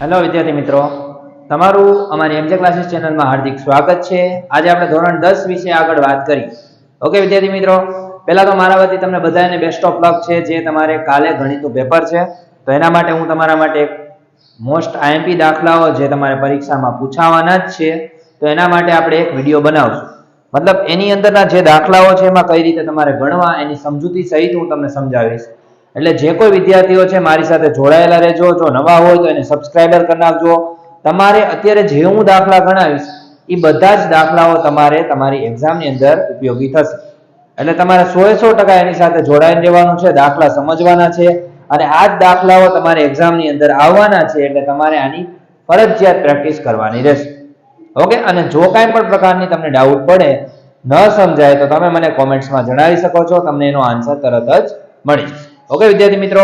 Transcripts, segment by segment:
Hello વિદ્યાર્થી મિત્રો, તમારું અમારી એમજે ક્લાસીસ ચેનલમાં હાર્દિક સ્વાગત છે। આજે આપણે ધોરણ 10 વિશે આગળ વાત કરી। ઓકે વિદ્યાર્થી મિત્રો, પહેલા તો મારા વતી તમને બધાને બેસ્ટ ઓફ લક છે। જે તમારે કાલે ગણિતનું પેપર છે, તો એના માટે હું તમારા માટે મોસ્ટ આઈએમપી દાખલાઓ જે તમારે પરીક્ષામાં પૂછાવાના જ છે, તો એના માટે આપણે એક વિડીયો બનાવશું। મતલબ એની અંદરના જે દાખલાઓ છે એમાં કઈ રીતે તમારે ગણવા એની સમજૂતી સહિત હું તમને સમજાવીશ। એટલે જે કોઈ વિદ્યાર્થીઓ છે મારી સાથે જોડાયેલા રહેજો। જો નવા હોય તો એને સબસ્ક્રાઇબર કરી નાખજો। તમારે અત્યારે જે હું દાખલા ગણાવીશ એ બધા જ દાખલાઓ તમારે તમારી એક્ઝામની અંદર ઉપયોગી થશે। એટલે તમારે 100% એની સાથે જોડાઈને રહેવાનું છે, દાખલા સમજવાના છે અને આ જ દાખલાઓ તમારી એક્ઝામની અંદર આવવાના છે। એટલે તમારે આની ફરજિયાત પ્રેક્ટિસ કરવાની રહેશે। ઓકે, અને જો કાંઈ પણ પ્રકારની તમને ડાઉટ પડે, ન સમજાય, તો તમે મને કોમેન્ટ્સમાં જણાવી શકો છો, તમને એનો આન્સર તરત જ મળી જશે। ઓકે વિદ્યાર્થી મિત્રો,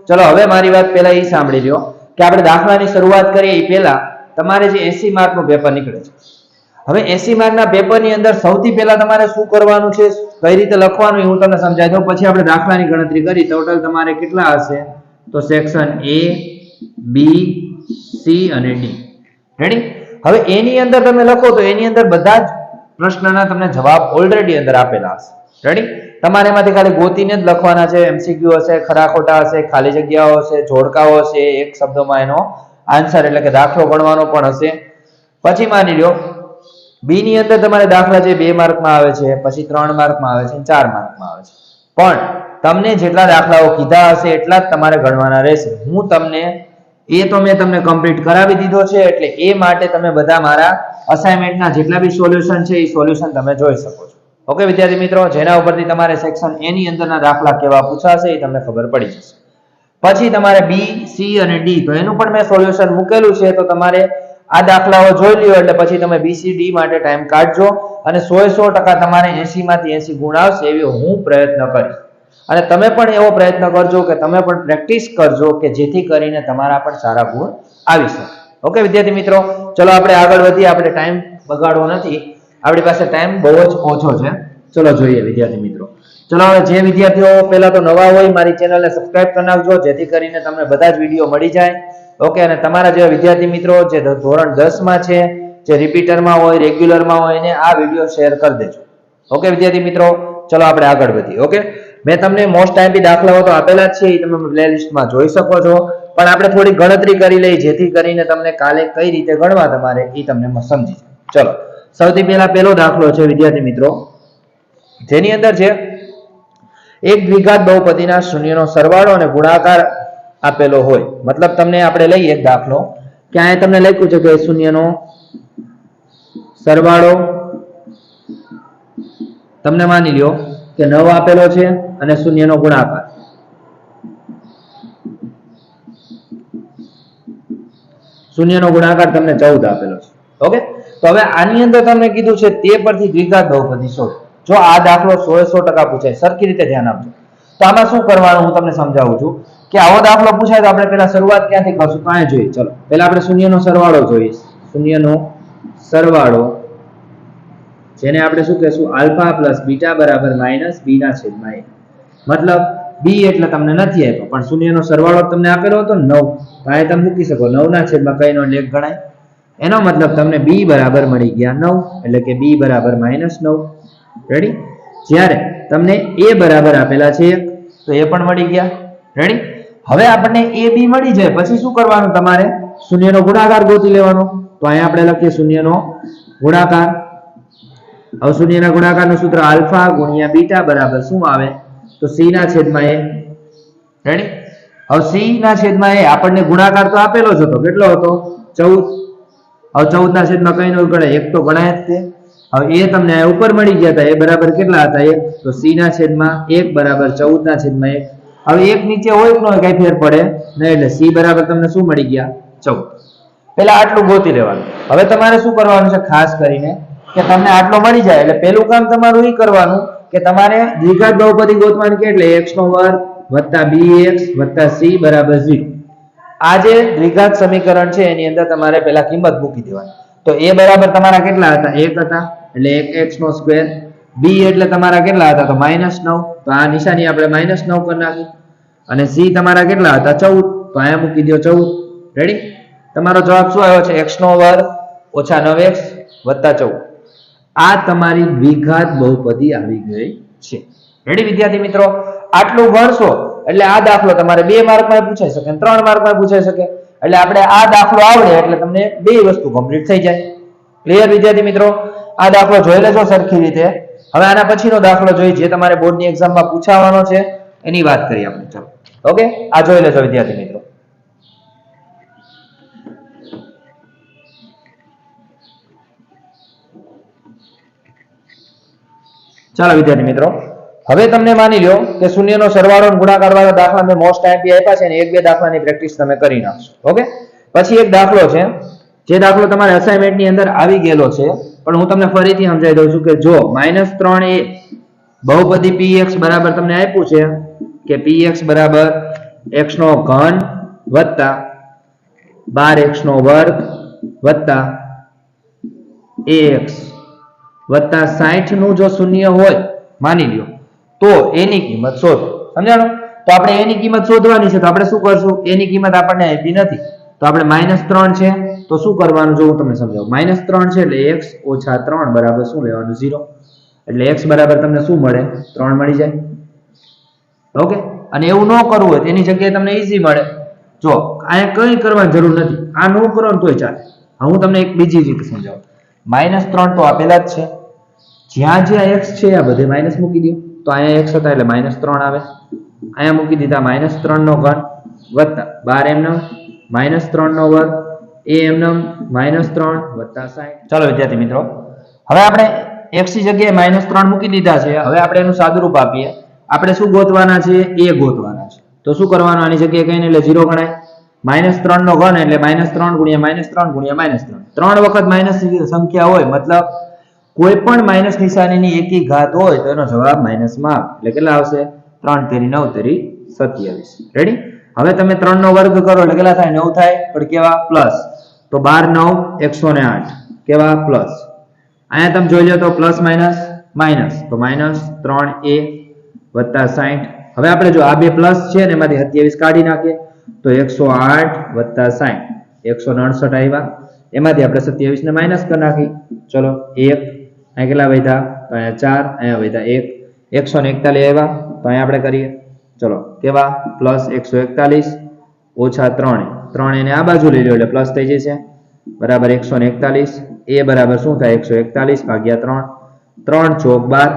ચલો હવે મારી વાત પહેલા એ સાંભળી લ્યો કે આપણે દાખલાની શરૂઆત કરીએ એ પહેલા તમારે જે 80 માર્કનું પેપર નીકળે છે, હવે 80 માર્કના પેપરની અંદર સૌથી પહેલા તમારે શું કરવાનું છે, કઈ રીતે લખવાનું એ હું તમને સમજાવી દઉં, પછી આપણે દાખલાની ગણતરી કરી। ટોટલ તમારે કેટલા હશે, તો સેક્શન A, B, C અને D। રેડી? હવે એની અંદર તમે લખો તો એની અંદર બધા જ પ્રશ્નના તમને જવાબ ઓલરેડી અંદર આપેલા હશે। રેડી? તમારે એમાંથી ખાલી ગોતીને જ લખવાના છે। એમસીક્યુ હશે, ખરા ખોટા હશે, ખાલી જગ્યાઓ હશે, જોડકાઓ હશે, એક શબ્દમાં એનો આન્સર એટલે કે દાખલો ગણવાનો પણ હશે। પછી માની લો બી ની અંદર તમારે દાખલા જે 2 માર્કમાં આવે છે, પછી 3 માર્કમાં આવે છે, 4 માર્કમાં આવે છે, પણ તમને જેટલા દાખલાઓ કીધા હશે એટલા જ તમારે ગણવાના રહેશે। હું તમને મેં તમને કમ્પ્લીટ કરાવી દીધો છે, એટલે એ માટે તમે બધા મારા અસાઇનમેન્ટના જેટલા બી સોલ્યુશન છે એ સોલ્યુશન તમે જોઈ શકો છો। ઓકે વિદ્યાર્થી મિત્રો, જેના ઉપરથી તમારે સેક્શન A ની અંદરના દાખલા કેવા પૂછાશે એ તમને ખબર પડી જશે। પછી તમારે B, C અને D, તો એનું પણ મેં સોલ્યુશન મૂકેલું છે, તો તમારે આ દાખલાઓ જોઈ લ્યો એટલે પછી તમે B, C, D માટે ટાઈમ કાઢજો અને 100% તમારે 80 માંથી 80 ગુણ આવશે એવી હું પ્રયત્ન કરીશ। અને તમે પણ એવો પ્રયત્ન કરજો કે તમે પણ પ્રેક્ટિસ કરજો કે જેથી કરીને તમારા પણ સારા ગુણ આવી શકે। ઓકે વિદ્યાર્થી મિત્રો, ચલો આપણે આગળ વધીએ, આપણે ટાઈમ બગાડવો નથી, આપણી પાસે ટાઈમ બહુ જ ઓછો છે। ચલો જોઈએ વિદ્યાર્થી મિત્રો, ચલો હવે જે વિદ્યાર્થીઓ પહેલા તો નવા હોય મારી ચેનલને સબસ્ક્રાઇબ કરી નાખજો, જેથી કરીને તમને બધા જ વિડીયો મળી જાય। ઓકે, અને તમારા જે વિદ્યાર્થી મિત્રો જે ધોરણ 10 માં છે, જે રિપીટરમાં હોય, રેગ્યુલરમાં હોય, એને આ વિડીયો શેર કરી દેજો। ઓકે વિદ્યાર્થી મિત્રો, ચલો આપણે આગળ વધીએ। ઓકે, મેં તમને મોસ્ટ આઈએમપી દાખલાઓ તો આપેલા જ છે, એ તમે પ્લેલિસ્ટમાં જોઈ શકો છો, પણ આપણે થોડી ગણતરી કરી લઈએ જેથી કરીને તમને કાલે કઈ રીતે ગણવા તમારે એ તમને સમજી જાય। ચલો સૌથી પહેલા પહેલો દાખલો છે વિદ્યાર્થી મિત્રો, જેની અંદર છે એક દ્વિઘાત બહુપદીના શૂન્યનો સરવાળો અને ગુણાકાર આપેલો હોય। મતલબ તમને આપણે લઈએ એક દાખલો કે અહીંયા તમને લખ્યું છે કે શૂન્યનો સરવાળો તમને માની લ્યો કે 9 આપેલો છે અને શૂન્યનો ગુણાકાર, શૂન્યનો ગુણાકાર તમને 14 આપેલો છે। ઓકે, તો હવે આની અંદર તમને કીધું છે તે પરથી દ્વિઘાત બહુપદી શોધો। જો આ દાખલો 100% પૂછાય, સરખી રીતે ધ્યાન આપજો। તો આમાં શું કરવાનું હું તમને સમજાવું છું કે આવો દાખલો પૂછાય તો આપણે પહેલા શરૂઆત ક્યાંથી કરશું, કાંઈ જોઈએ। ચલો પહેલા આપણે શૂન્યનો સરવાળો જોઈએ। શૂન્યનો સરવાળો, જેને આપણે શું કહેશું, આલ્ફા પ્લસ બીટા બરાબર માઇનસ બી ના છેદમાં a। મતલબ બી એટલે તમને નથી આપ્યો, પણ શૂન્યનો સરવાળો તમને આપેલો હતો 9, તો આ તમે મૂકી શકો 9 ના છેદમાં કઈનો લેખ ગણાય, એનો મતલબ તમને b બરાબર મળી ગયા 9, એટલે કે b બરાબર -9। રેડી? જ્યારે તમને a બરાબર આપેલા છે 1, તો એ પણ મળી ગયા। રેડી? હવે આપણને a b મળી જાય પછી શું કરવાનું, તમારે શૂન્યનો ગુણાકાર ગોતી લેવાનો। તો અહીંયા આપણે લખીએ શૂન્યનો ગુણાકાર। હવે શૂન્યના ગુણાકારનું સૂત્ર આલ્ફા ગુણ્યા બીટા બરાબર શું આવે, તો c ના છેદમાં a। રેડી? હવે c ના છેદમાં a આપણને ગુણાકાર તો આપેલો જ હતો, કેટલો હતો, 14। હવે 14 ના છેદમાં કઈ નો ગણાય, 1 તો ગણાય જ તે। હવે એ તમને આ ઉપર મળી ગયા હતા, એ બરાબર કેટલા હતા, 1, તો c ના છેદમાં 1 બરાબર 14 ના છેદમાં 1। હવે 1 નીચે હોય કે ન કઈ ફેર પડે નહીં, એટલે c બરાબર તમને શું મળી ગયા, 14। પહેલા આટલું ગોતી લેવાનું। હવે તમારે શું કરવાનું છે ખાસ કરીને કે તમને આટલો મળી જાય એટલે પહેલું કામ તમારું એ કરવાનું કે તમારે દ્વિઘાત બહુપદી ગોતવાની કે એટલે x² + bx + c બરાબર 0। આ જે દ્વિઘાત સમીકરણ છે એની અંદર તમારે પહેલા કિંમત મૂકી દેવાની। તો a બરાબર તમારા કેટલા હતા, 1 હતા, એટલે 1x²। b એટલે તમારા કેટલા હતા, તો -9, તો આ નિશાની આપણે -9 કરી નાખી। અને c તમારા કેટલા હતા, 14, તો અહીંયા મૂકી દો 14। રેડી? તમારો જવાબ શું આવ્યો છે? x નો વર્ગ ઓછા 9x વત્તા 14. આ તમારી દ્વિઘાત બહુપદી આવી ગઈ છે. રેડી વિદ્યાર્થી મિત્રો? આટલું ગણશો એટલે આ દાખલો તમારે 2 માર્કમાં પૂછાઈ શકે, 3 માર્કમાં પૂછાઈ શકે. એટલે આપણે આ દાખલો આવડે એટલે તમને બે વસ્તુ કમ્પ્લીટ થઈ જાય. ક્લિયર વિદ્યાર્થી મિત્રો? આ દાખલો જોઈ લેજો સરખી રીતે. હવે આના પછીનો દાખલો જોઈ જે તમારે બોર્ડની એક્ઝામમાં પૂછાવાનો છે એની વાત કરીએ આપણે. ચલો ઓકે, આ જોઈ લેજો વિદ્યાર્થી મિત્રો. ચાલો વિદ્યાર્થી મિત્રો, હવે તમને માની લો કે શૂન્યનો સરવાળો અને ગુણાકાર વાળા દાખલા મેં મોસ્ટ આઈપી આપ્યા છે ને 1-2 દાખલાની પ્રેક્ટિસ તમે કરી નાખશો. ઓકે, પછી એક દાખલો છે જે દાખલો તમારે અસાઇનમેન્ટની અંદર આવી ગયેલો છે, પણ હું તમને ફરીથી સમજાવી દઉં છું કે જો -3 એ બહુપદી px બરાબર તમને આપ્યું છે કે px બરાબર x નો ઘન વત્તા 12x નો વર્ગ વત્તા ax વત્તા 60 નું જો શૂન્ય હોય માની લ્યો તો એની કિંમત શોધો. સમજાણો? તો આપણે એની કિંમત શોધવાની છે તો આપણે શું કરશું? એની કિંમત આપણને આપી નથી તો આપણે -3 છે તો શું કરવાનું જો હું તમને સમજાવું. -3 છે એટલે x ઓછા 3 બરાબર શું લેવાનું? 0. એટલે x બરાબર તમને શું મળે? 3 મળી જાય. ઓકે, અને એવું ન કરવું હોય તેની જગ્યાએ તમને ઈઝી મળે. જો અહીંયા કંઈ કરવાની જરૂર નથી, આ ન કરો ને તોય ચાલે. હું તમને એક બીજી રીત સમજાવું. -3 તો આપેલા જ છે, જ્યાં જ્યાં x છે આ બધે માઈનસ મૂકી દો તો અહીંયા x હતા એટલે -3 આવે. અહીંયા મૂકી દીધા -3 નો ઘન વત્તા 12 એમનો -3 નો વર્ગ a એમનો -3 વત્તા 60. ચાલો વિદ્યાર્થી મિત્રો, હવે આપણે x ની જગ્યાએ -3 મૂકી દીધા છે. હવે આપણે એનું સાદુરૂપ આપીએ. આપણે શું ગોતવાના છે? a ગોતવાના છે. તો શું કરવાનું? આની જગ્યાએ કહીને એટલે 0 ગણાય. -3 નો ઘન એટલે -3 ગુણ્યા -3 ગુણ્યા -3. 3 વખત માઈનસ સંખ્યા હોય મતલબ કોઈ પણ માઈનસ નિશાનીની એકી ઘાત હોય તો એનો જવાબ માઈનસમાં આવે. એટલે કેટલા આવશે? 3 તેરી 9 તેરી 27. રેડી? હવે તમે 3 નો વર્ગ કરો એટલે કેટલા થાય? 9 થાય, પણ કેવા? પ્લસ. તો 12 9 108 કેવા? પ્લસ. અહીંયા તમે જોઈ લો તો પ્લસ માઈનસ માઈનસ તો -3a વત્તા 60. હવે આપણે જો આ બે પ્લસ છે ને એમાંથી 27 કાઢી નાખીએ તો 108 વત્તા 60 169 આવ્યા. એમાંથી આપણે 27 ને માઈનસ કરી નાખી. ચલો 1 અહીંયા કેટલા વધ્યા? તો અહીંયા 4, અહીંયા વધ્યા 1 141 આવ્યા. તો અહીંયા આપણે કરીએ. ચલો કેવા? પ્લસ 141 ઓછા 3 એને આ બાજુ લઈ લો એટલે પ્લસ થઈ જશે બરાબર 141. a બરાબર શું થાય? 141 ભાગ્યા 3 3 ચોક 12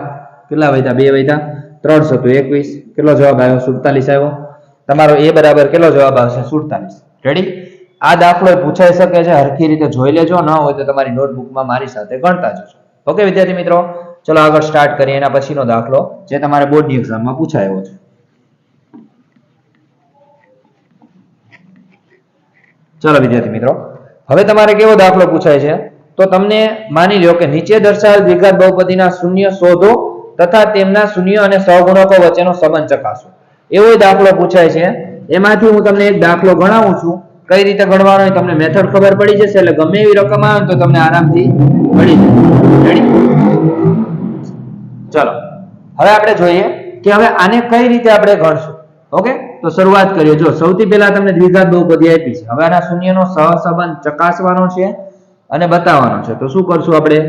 કેટલા વધ્યા? 2 વધ્યા 321. કેટલો જવાબ આવ્યો? 47 આવ્યો. તમારો a બરાબર કેટલો જવાબ આવશે? 47. રેડી? આ દાખલો પૂછાઈ શકે છે, હરખી રીતે જોઈ લેજો. ન હોય તો તમારી નોટબુકમાં મારી સાથે ગણતા જજો. ઓકે વિદ્યાર્થી મિત્રો, ચલો આગળ સ્ટાર્ટ કરીએ એના પછીનો દાખલો જે તમારે બોર્ડની એક્ઝામમાં પૂછાયો છે. ચલો વિદ્યાર્થી મિત્રો, હવે તમારે કેવો દાખલો પૂછાય છે? તો તમને માની લો કે નીચે દર્શાવેલ દ્વિઘાત બહુપદીના શૂન્ય શોધો તથા તેમના શૂન્ય અને સહગુણકો વચ્ચેનો સંબંધ ચકાસો. એવો દાખલો પૂછાય છે. એમાંથી હું તમને એક દાખલો ગણાવું છું. કઈ રીતે ગણવાનો હોય તમને મેથડ ખબર પડી જશે એટલે ગમે એવી રકમ આવે તો તમને આરામથી મળી જાય. રેડી? ચલો હવે આપણે જોઈએ કે હવે આને કઈ રીતે આપણે ગણશું. ઓકે, તો શરૂઆત કરીએ. જો સૌથી પહેલા તમને દ્વિઘાત બહુપદી આપી છે. હવે આના શૂન્યનો સહસંબંધ ચકાસવાનો છે અને બતાવવાનો છે. તો શું કરશું આપણે?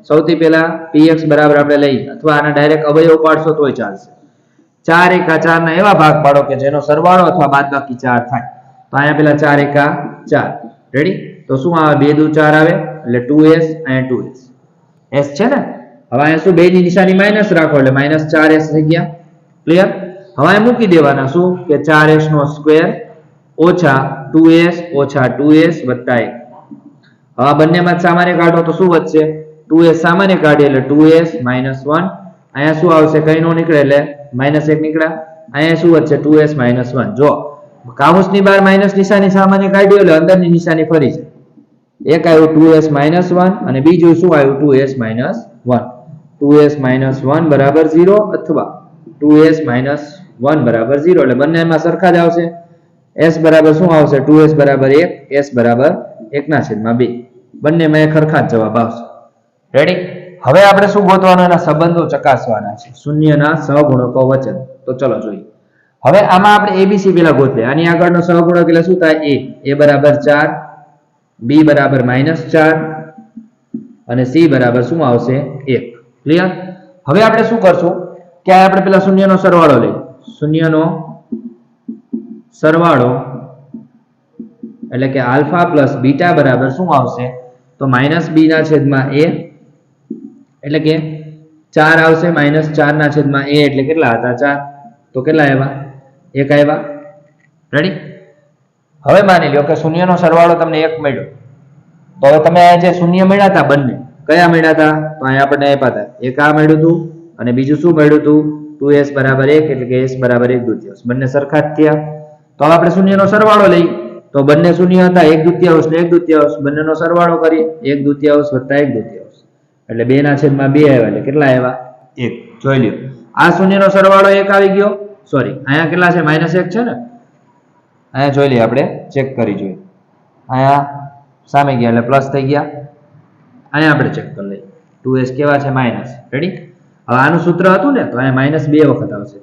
સૌથી પહેલા px બરાબર આપણે લઈ અથવા આના ડાયરેક્ટ અવયવ પાડશો તોય ચાલશે. 4 એકા 4 ના એવા ભાગ પાડો કે જેનો સરવાળો અથવા બાદબાકી 4 થાય. તો અહીંયા પેલા 4 એકા 4. રેડી? તો શું આવે? 2 દુ 4 આવે એટલે 2s, અહીંયા 2s s છે ને. હવે અહીંયા શું? બેની નિશાની માઈનસ રાખો એટલે -4s થઈ ગયા. ક્લિયર? હવે અહીં મૂકી દેવાના શું કે 4s નો સ્ક્વેર ઓછા 2s ઓછા 2s વત્તા 1. હવે બંનેમાં સામાન્ય કાઢો તો શું વધશે? 2s સામાન્ય કાઢીએ એટલે 2s -1. અહીંયા શું આવશે? કઈ નો નીકળે એટલે -1 નીકળ્યા. અહીંયા શું વધશે? 2s -1. જો કાઉન્સની બહાર માઈનસ નિશાની સામાન્ય કાઢ્યો એટલે અંદરની નિશાની ફરી છે. એક આવ્યું 2s -1 અને બીજું શું આવ્યું? 2s -1. 2s -1 બરાબર 0 અથવા 2s -1 બરાબર 0 એટલે બંનેમાં સરખા જ આવશે. s બરાબર શું આવશે? 2s બરાબર 1, s બરાબર 1/2. બંનેમાં એક સરખા જ જવાબ આવશે. રેડી? હવે આપણે શું ગોતવાના? એના સંબંધો ચકાસવાના છે શૂન્યના સહગુણકો વચ્ચે. તો ચલો જોઈએ. હવે આમાં આપણે abc પેલા ગોતીએ. આની આગળનો સહગુણક એટલે શું થાય? a બરાબર 4, b બરાબર -4 અને c બરાબર શું આવશે 1. ક્લિયર? હવે આપણે શું કરશું કે આપણે પેલા શૂન્યનો સરવાળો લઈએ. શૂન્યનો સરવાળો એટલે કે આલ્ફા પ્લસ બીટા બરાબર શું આવશે તો -b ના છેદમાં a એટલે કે 4 આવશે. -4 ના છેદમાં a એટલે કેટલા હતા 4 તો કેટલા આવ્યા 1 આવ્યા. રેડી? હવે માની લો કે શૂન્યનો સરવાળો તમને 1 મળ્યો તો હવે તમે આ જે શૂન્ય મળ્યા હતા બંને કયા મળ્યા હતા તો અહીંયા આપણને આપ્યા હતા એક આ મળ્યું હતું અને બીજું શું મળ્યું હતું 2s બરાબર 1 એટલે કે s બરાબર 1/2 બંને સરખા જ થયા. તો હવે આપણે શૂન્યનો સરવાળો લઈ તો બંને શૂન્ય હતા 1/2 ને 1/2 બંનેનો સરવાળો કરી 1/2 વત્તા 1/2 એટલે 2 ના છેદમાં 2 આવ્યા એટલે કેટલા આવ્યા 1. જોઈ લ્યો આ શૂન્યનો સરવાળો 1 આવી ગયો. સોરી અહીંયા કેટલા છે -1 છે ને અહીંયા જોઈ લઈએ આપણે ચેક કરી જોઈએ. અહીંયા સામે ગયા એટલે પ્લસ થઈ ગયા. અહીંયા આપણે ચેક કરી લઈએ 2s કેવા છે માઇનસ. રેડી? હવે આનું સૂત્ર હતું ને તો અહીંયા -2 વખત આવશે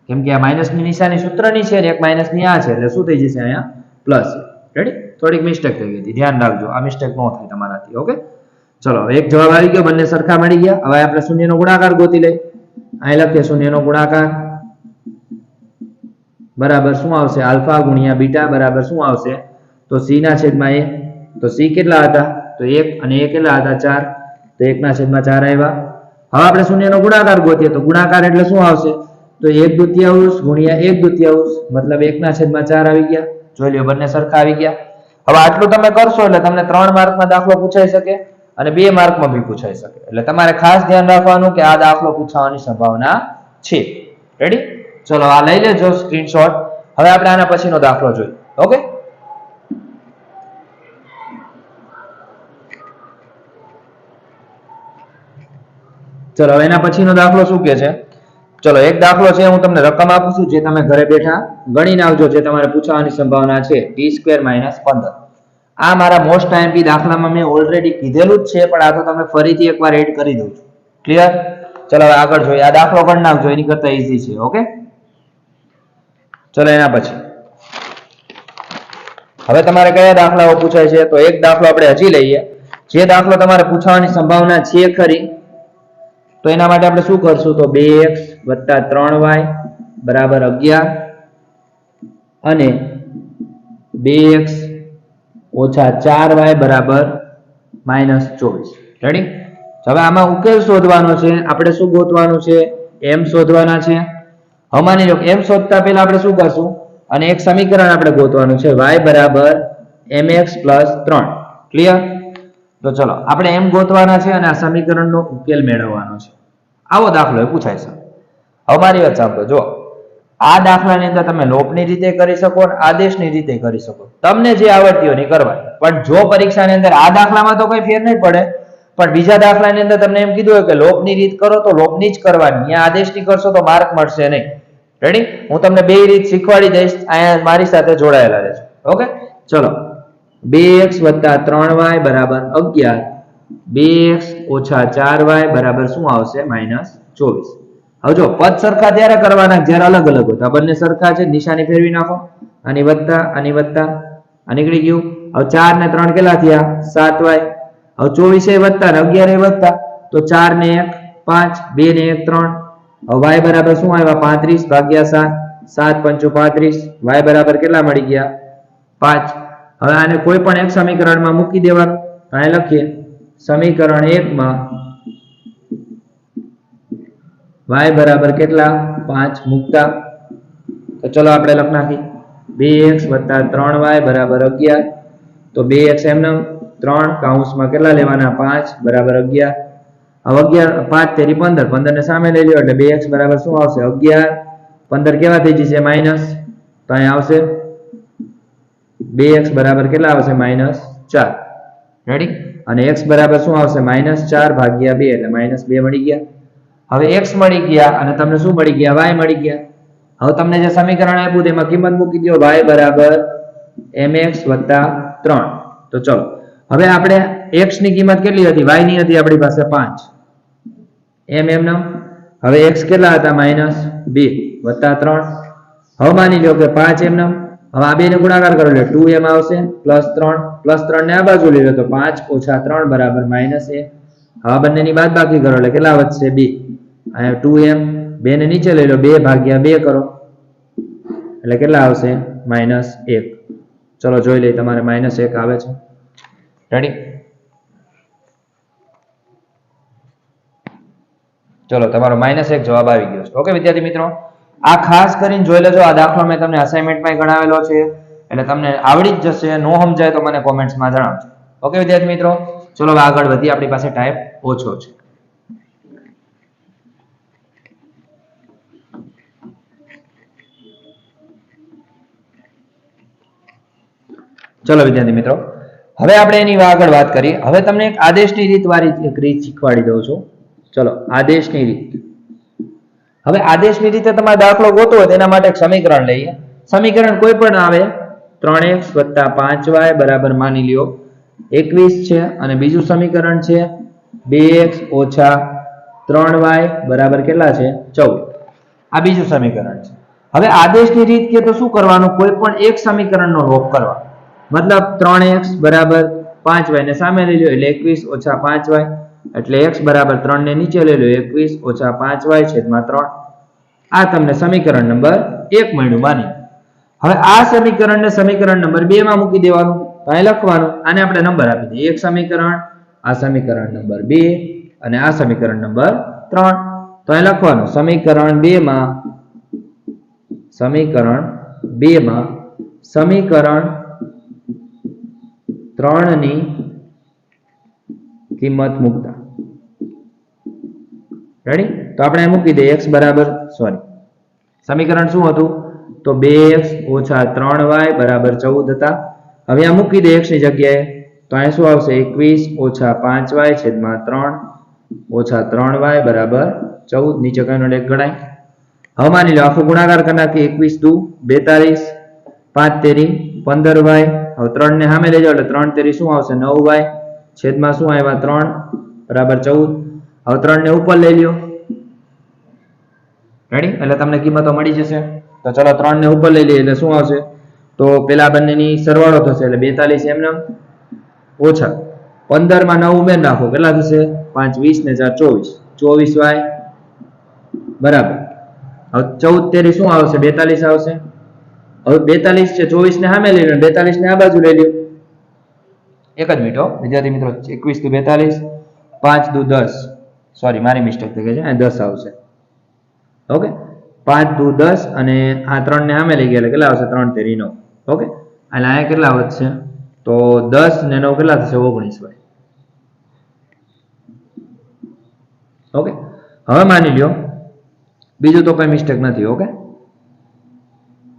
કેમ કે આ માઇનસની નિશાની સૂત્રની છે ને એક માઇનસની આ છે એટલે શું થઈ જશે અહીંયા પ્લસ. રેડી? થોડીક મિસ્ટેક થઈ ગઈ હતી ધ્યાન રાખજો આ મિસ્ટેક ન થાય તમારાથી. ઓકે ચલો એક જવાબ આવી ગયો બંને સરખા મળી ગયા. હવે આપણે શૂન્યનો ગુણાકાર ગોતી લઈએ. અહીં લખીએ શૂન્યનો ગુણાકાર બરાબર શું આવશે આલ્ફા ગુણ્યા બીટા બરાબર શું આવશે તો c ના છેદમાં a તો c કેટલા હતા તો 1 અને a કેટલા હતા 4 તો 1 ના છેદમાં 4 આવ્યા. હવે આપણે શૂન્યનો ગુણાકાર ગોતીએ તો ગુણાકાર એટલે શું આવશે તો 1/2 ગુણ્યા 1/2 મતલબ 1 ના છેદમાં 4 આવી ગયા. જોઈ લ્યો બંને સરખા આવી ગયા. હવે આટલું તમે કરશો એટલે તમને 3 માર્કમાં દાખલો પૂછાઈ શકે અને 2 માર્કમાં બી પૂછાઈ શકે. એટલે તમારે ખાસ ધ્યાન રાખવાનું કે આ દાખલો પૂછવાની સંભાવના છે. રેડી? ચલો આ લઈ લેજો સ્ક્રીનશોટ. હવે આપણે આના પછીનો દાખલો જોઈએ. ઓકે ચલો હવે એના પછીનો દાખલો શું કે છે ચલો એક દાખલો છે હું તમને રકમ આપું છું જે તમે ઘરે બેઠા ગણી નાખજો જે તમારે પૂછવાની સંભાવના છે t² - 15. આ મારા મોસ્ટ આઈએમપી દાખલામાં મેં ઓલરેડી કીધેલું જ છે પણ આ તો તમે ફરીથી એકવાર એડ કરી દઉં છું. ક્લિયર? ચલો હવે આગળ જોઈએ. આ દાખલો ગણી નાખજો એની કરતા ઈઝી છે. ઓકે ચલો એના પછી હવે તમારે કયા દાખલાઓ પૂછાય છે તો એક દાખલો આપણે હજી લઈએ. જે દાખલો તમારે પૂછવાની સંભાવના છે ખરી તો એના માટે આપણે શું કરશું તો 2x + 3y બરાબર 11 અને 2x - 4y બરાબર -24. રેડી? હવે આમાં ઉકેલ શોધવાનો છે. આપણે શું ગોતવાનું છે m શોધવાના છે. હવે માની લો m શોધતા પહેલા આપણે શું કરશું અને એક સમીકરણ આપણે ગોતવાનું છે y બરાબર mx + 3. ક્લિયર? તો ચલો આપણે m ગોતવાના છે અને આ સમીકરણનો ઉકેલ મેળવવાનો છે. આવો દાખલો પૂછાય છે. હવે મારી વાત સાંભળો. જો આ દાખલાની અંદર તમે લોપની રીતે કરી શકો અને આદેશની રીતે કરી શકો. તમને જે આવડતી હોય એ કરવાની. પણ જો પરીક્ષાની અંદર આ દાખલામાં તો કોઈ ફેર નહીં પડે પણ બીજા દાખલાની અંદર તમને એમ કીધું હોય કે લોપની રીત કરો તો લોપની જ કરવાની. અહીંયા આદેશની કરશો તો માર્ક મળશે નહીં. રેડી? હું તમને બે રીત શીખવાડી દઈશ. અહીંયા મારી સાથે જોડાયેલા રહેજો. ઓકે ચલો 2x + 3y બરાબર 11 2x - 4y બરાબર શું આવશે -24. હવે જો પદ સરખા ત્યારે કરવાના જ્યારે અલગ અલગ હોય. આ બંને સરખા છે નિશાની ફેરવી નાખો આની વત્તા આ નીકળી ગયું. હવે 4 ને 3 કેટલા થયા 7y. હવે 24 એ વત્તા ને 11 એ વત્તા તો 4 ને 1 5 2 ને 1 3. હવે y બરાબર શું આવ્યા 35 ભાગ્યા 7 7 × 5 = 35 y બરાબર કેટલા મળી ગયા 5. હવે આને કોઈ પણ એક સમીકરણમાં મૂકી દેવાનું. અહીં લખીએ સમીકરણ 1 માં y બરાબર કેટલા 5 મૂકતા તો ચલો આપણે લખ નાખી 2x + 3y બરાબર 11 તો 2x એમને 3 કૌંસમાં કેટલા લેવાના 5 બરાબર 11. હવે 11 5 તેરી 15 15 ને સામે લઈ લ્યો એટલે 2x બરાબર શું આવશે 11 15 કેવા થઈ જશે માઈનસ તો અહીં આવશે 2x બરાબર કેટલા આવશે -4. રેડી? અને x બરાબર શું આવશે -4 ભાગ્યા 2 એટલે -2 મળી ગયા. હવે x મળી ગયા અને તમને શું મળી ગયા y મળી ગયા. હવે તમને જે સમીકરણ આપ્યું તેમાં કિંમત મૂકી દો y બરાબર mx + 3. તો ચલો હવે આપણે x ની કિંમત કેટલી હતી y ની હતી આપણી પાસે 5 એમ હવે x કેટલા હતા -2 + 3. હવે માની લો કે 5 એમ હવે આ બે ને ગુણાકાર કરો એટલે 2m આવશે +3 ને આ બાજુ લઈ લો તો 5 - 3 બરાબર -1. હવે બંનેની બાદબાકી કરો એટલે કેટલા વધશે 2. અહીંયા 2m 2 ને નીચે લઈ લો 2/2 કરો એટલે કેટલા આવશે -1. ચલો જોઈ લઈએ તમારે -1 આવે છે. રેડી? ચલો તમારો -1 જવાબ આવી ગયો છે. ઓકે વિદ્યાર્થી મિત્રો, આ ખાસ કરીને જોઈ લેજો. આ દાખલો મેં તમને અસાઇનમેન્ટમાં ગણાવેલો છે એટલે તમને આવડી જ જશે. નો સમજાય તો મને કોમેન્ટ્સમાં જણાવજો. ઓકે વિદ્યાર્થી મિત્રો, ચલો આગળ વધીએ. આપણી પાસે ટાઈમ ઓછો છે. ચલો વિદ્યાર્થી મિત્રો, હવે આપણે એની આગળ વાત કરીએ. હવે તમને એક આદેશની રીત વાળી એક રીત શીખવાડી દઉં છું. ચલો આદેશની રીત. હવે આદેશની રીતે તમારે દાખલો ગોતવો હોય તેના માટે એક સમીકરણ લઈએ. સમીકરણ કોઈ પણ આવે 3x + 5y બરાબર માની લ્યો 21 છે અને બીજું સમીકરણ છે 2x - 3y બરાબર કેટલા છે 14. આ બીજું સમીકરણ છે. હવે આદેશની રીત કે તો શું કરવાનું, કોઈ પણ એક સમીકરણનો લોપ કરવાનો. મતલબ 3x બરાબર 5y ને સામે લઈ લો એટલે 21 - 5y એટલે x બરાબર 3 ને નીચે લઈ લો 21 - 5y છેદમાં 3. આ તમને સમીકરણ નંબર 1 મળ્યું માની. હવે આ સમીકરણને સમીકરણ નંબર 2 માં મૂકી દેવાનું. તો અહીં લખવાનું, આને આપણે નંબર આપી દઈએ. એક સમીકરણ, આ સમીકરણ નંબર 2 અને આ સમીકરણ નંબર 3. તો અહીં લખવાનું સમીકરણ 2 માં સમીકરણ 3 ની કિંમત મૂકતા. રેડી? તો આપણે મૂકી દઈએ x બરાબર સમીકરણ શું હતું તો 2x - 3y બરાબર 14 હતા. હવે આ મૂકી દે x ની જગ્યાએ તો અહીં શું આવશે 21 - 5y છેદમાં 3 - 3y બરાબર 14. નીચે કઈનો લેખ ગણાય. હવે માની લો આખો ગુણાકાર કરી નાખીએ. 21 × 2 = 42, 5 તેરી 15y. હવે 3 ને સામે લઈ જાઓ એટલે 3 તેરી શું આવશે 9y છેદમાં શું આવ્યા 3 બરાબર 14. હવે 3 ને ઉપર લઈ લ્યો. રેડી? એટલે તમને કિંમતો મળી જશે. તો ચલો 3 ને ઉપર લઈ લઈએ એટલે શું આવશે તો પેલા બંનેની સરવાળો થશે એટલે 42 એમને ઓછા 15 માં 9 ઉમેર નાખો કેટલા થશે 5 20 ને 4 24 24y બરાબર. હવે 14 તેરી શું આવશે 42 આવશે. હવે 42 છે 24 ને સામે લઈ લો 42 ને આ બાજુ લઈ લો. એક જ મિનિટ વિદ્યાર્થી મિત્રો, 21 × 42 5 × 10 સોરી મારી મિસ્ટેક થઈ ગઈ છે, 10 આવશે. ઓકે 5 × 10 અને આ 3 ને સામે લઈ ગયા એટલે કેટલા આવશે 3 તેરી 9. ઓકે એટલે અહીંયા કેટલા વધશે તો 10 ને 9 કેટલા થશે 19y. ઓકે હવે માની લ્યો બીજું તો કઈ મિસ્ટેક નથી. ઓકે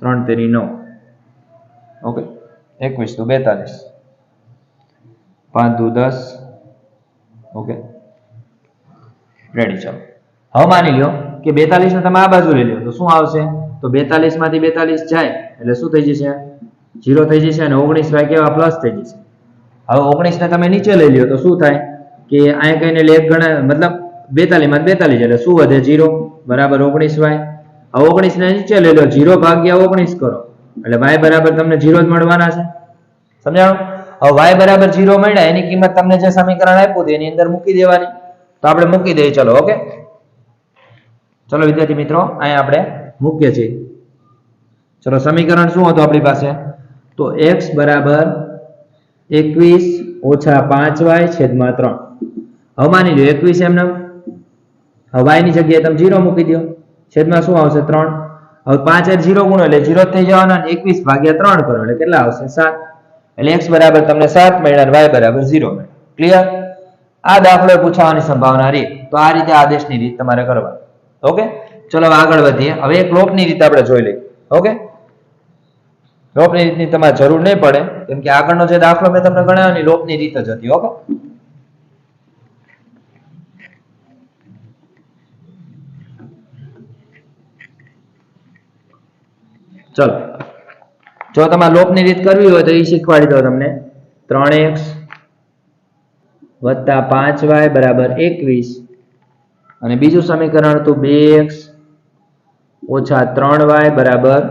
3 તેરી 9. ઓકે 21 × 42 5 × 10. Okay ready. ચાલો હવે માની લ્યો કે 42 ને તમે આ બાજુ લઈ લો તો શું આવશે તો 42 માંથી 42 જાય એટલે શું થઈ જશે 0 થઈ જશે અને 19y કેવા પ્લસ થઈ જશે. હવે 19 ને તમે નીચે લઈ લ્યો તો શું થાય કે અહીંયા કઈને લેખ ગણાય મતલબ 42 માંથી 42 એટલે શું વધે 0 બરાબર 19y. હવે 19 ને નીચે લઈ લો 0 / 19 કરો એટલે y બરાબર તમને 0 જ મળવાના છે. સમજાણું? હવે y બરાબર 0 મળ્યા એની કિંમત તમને જે સમીકરણ આપ્યું હતું એની અંદર મૂકી દેવાની. તો આપણે મૂકી દઈએ. ચલો ઓકે ચલો વિદ્યાર્થી મિત્રો અહીંયા આપણે મૂકીએ છીએ. ચલો સમીકરણ શું હતું આપણી પાસે તો x બરાબર 21 - 5y છેદમાં 3. હવે માની લો 21 એમને હવે y ની જગ્યાએ તમે 0 મૂકી દો છેદમાં શું આવશે 3. હવે 5 0 ગુણો એટલે 0 થઈ જવાના અને 21 / 3 કરો એટલે કેટલા આવશે 7. એટલે x બરાબર તમને 7 મળ્યા અને y બરાબર 0 મળ્યા. ક્લિયર? આ દાખલો પૂછવાની સંભાવના રહી. તો આ રીતે આદેશની રીત તમારે કરવાની. ઓકે ચલો આગળ વધીએ. હવે એક લોપની રીત આપણે જોઈ લઈએ. ઓકે લોપની રીતની તમારે જરૂર નહીં પડે કેમ કે આગળનો જે દાખલો મેં તમને ગણાવ્યો ને લોપની રીત જ હતી. ઓકે ચલો જો તમારે લોપની રીત કરવી હોય તો એ શીખવાડી દો તમને. 3x + 5y બરાબર 21 અને બીજું સમીકરણ હતું 2x - 3y બરાબર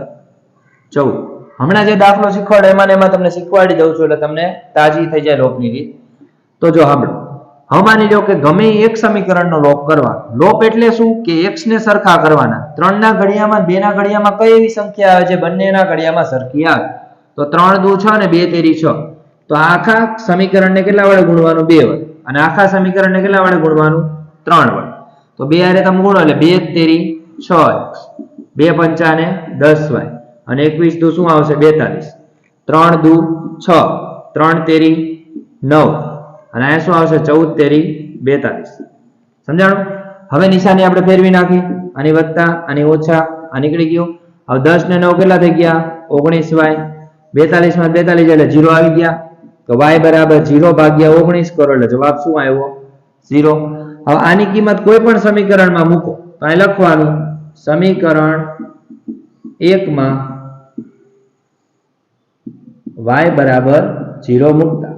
14. હમણાં જે દાખલો શીખવાડે એમાં ને એમાં તમને શીખવાડી દઉં છું એટલે તમને તાજી થઈ જાય લોપની રીત. તો જો સાંભળો, હવે માની લો કે ગમે એક સમીકરણનો લોપ કરવા. લોપ એટલે શું કે x ને સરખા કરવાના. 3 ના ઘડિયામાં 2 ના ઘડિયામાં કઈ એવી સંખ્યા આવે છે બંનેના ઘડિયામાં સરખી આવે? તો 3 દુ 6 ને 2 તેરી 6. તો આખા સમીકરણને કેટલા વડે ગુણવાનું? 2 વડે. અને આખા સમીકરણને કેટલા વડે ગુણવાનું? 3 વડે. તો 2 હારે તમે ગુણો એટલે 2 તેરી 6x, 2 પંચા ને 10y, અને 21 દુ શું આવશે? 42. 3 દુ 6, 3 તેરી 9, અને આ શું આવશે? 14 તેરી 42. સમજાણું? હવે નિશાની આપણે ફેરવી નાખી, આની વત્તા આની ઓછા, આ નીકળી ગયું. હવે 10 ને 9 કેટલા થઈ ગયા? 19y. 42 માં 42 એટલે 0 આવી ગયા. તો y બરાબર 0 ભાગ્યા 19 કરો એટલે જવાબ શું આવ્યો? 0. હવે આની કિંમત કોઈ પણ સમીકરણમાં મૂકો તો અહીં લખવાનું સમીકરણ 1 માં y બરાબર 0 મૂકતા.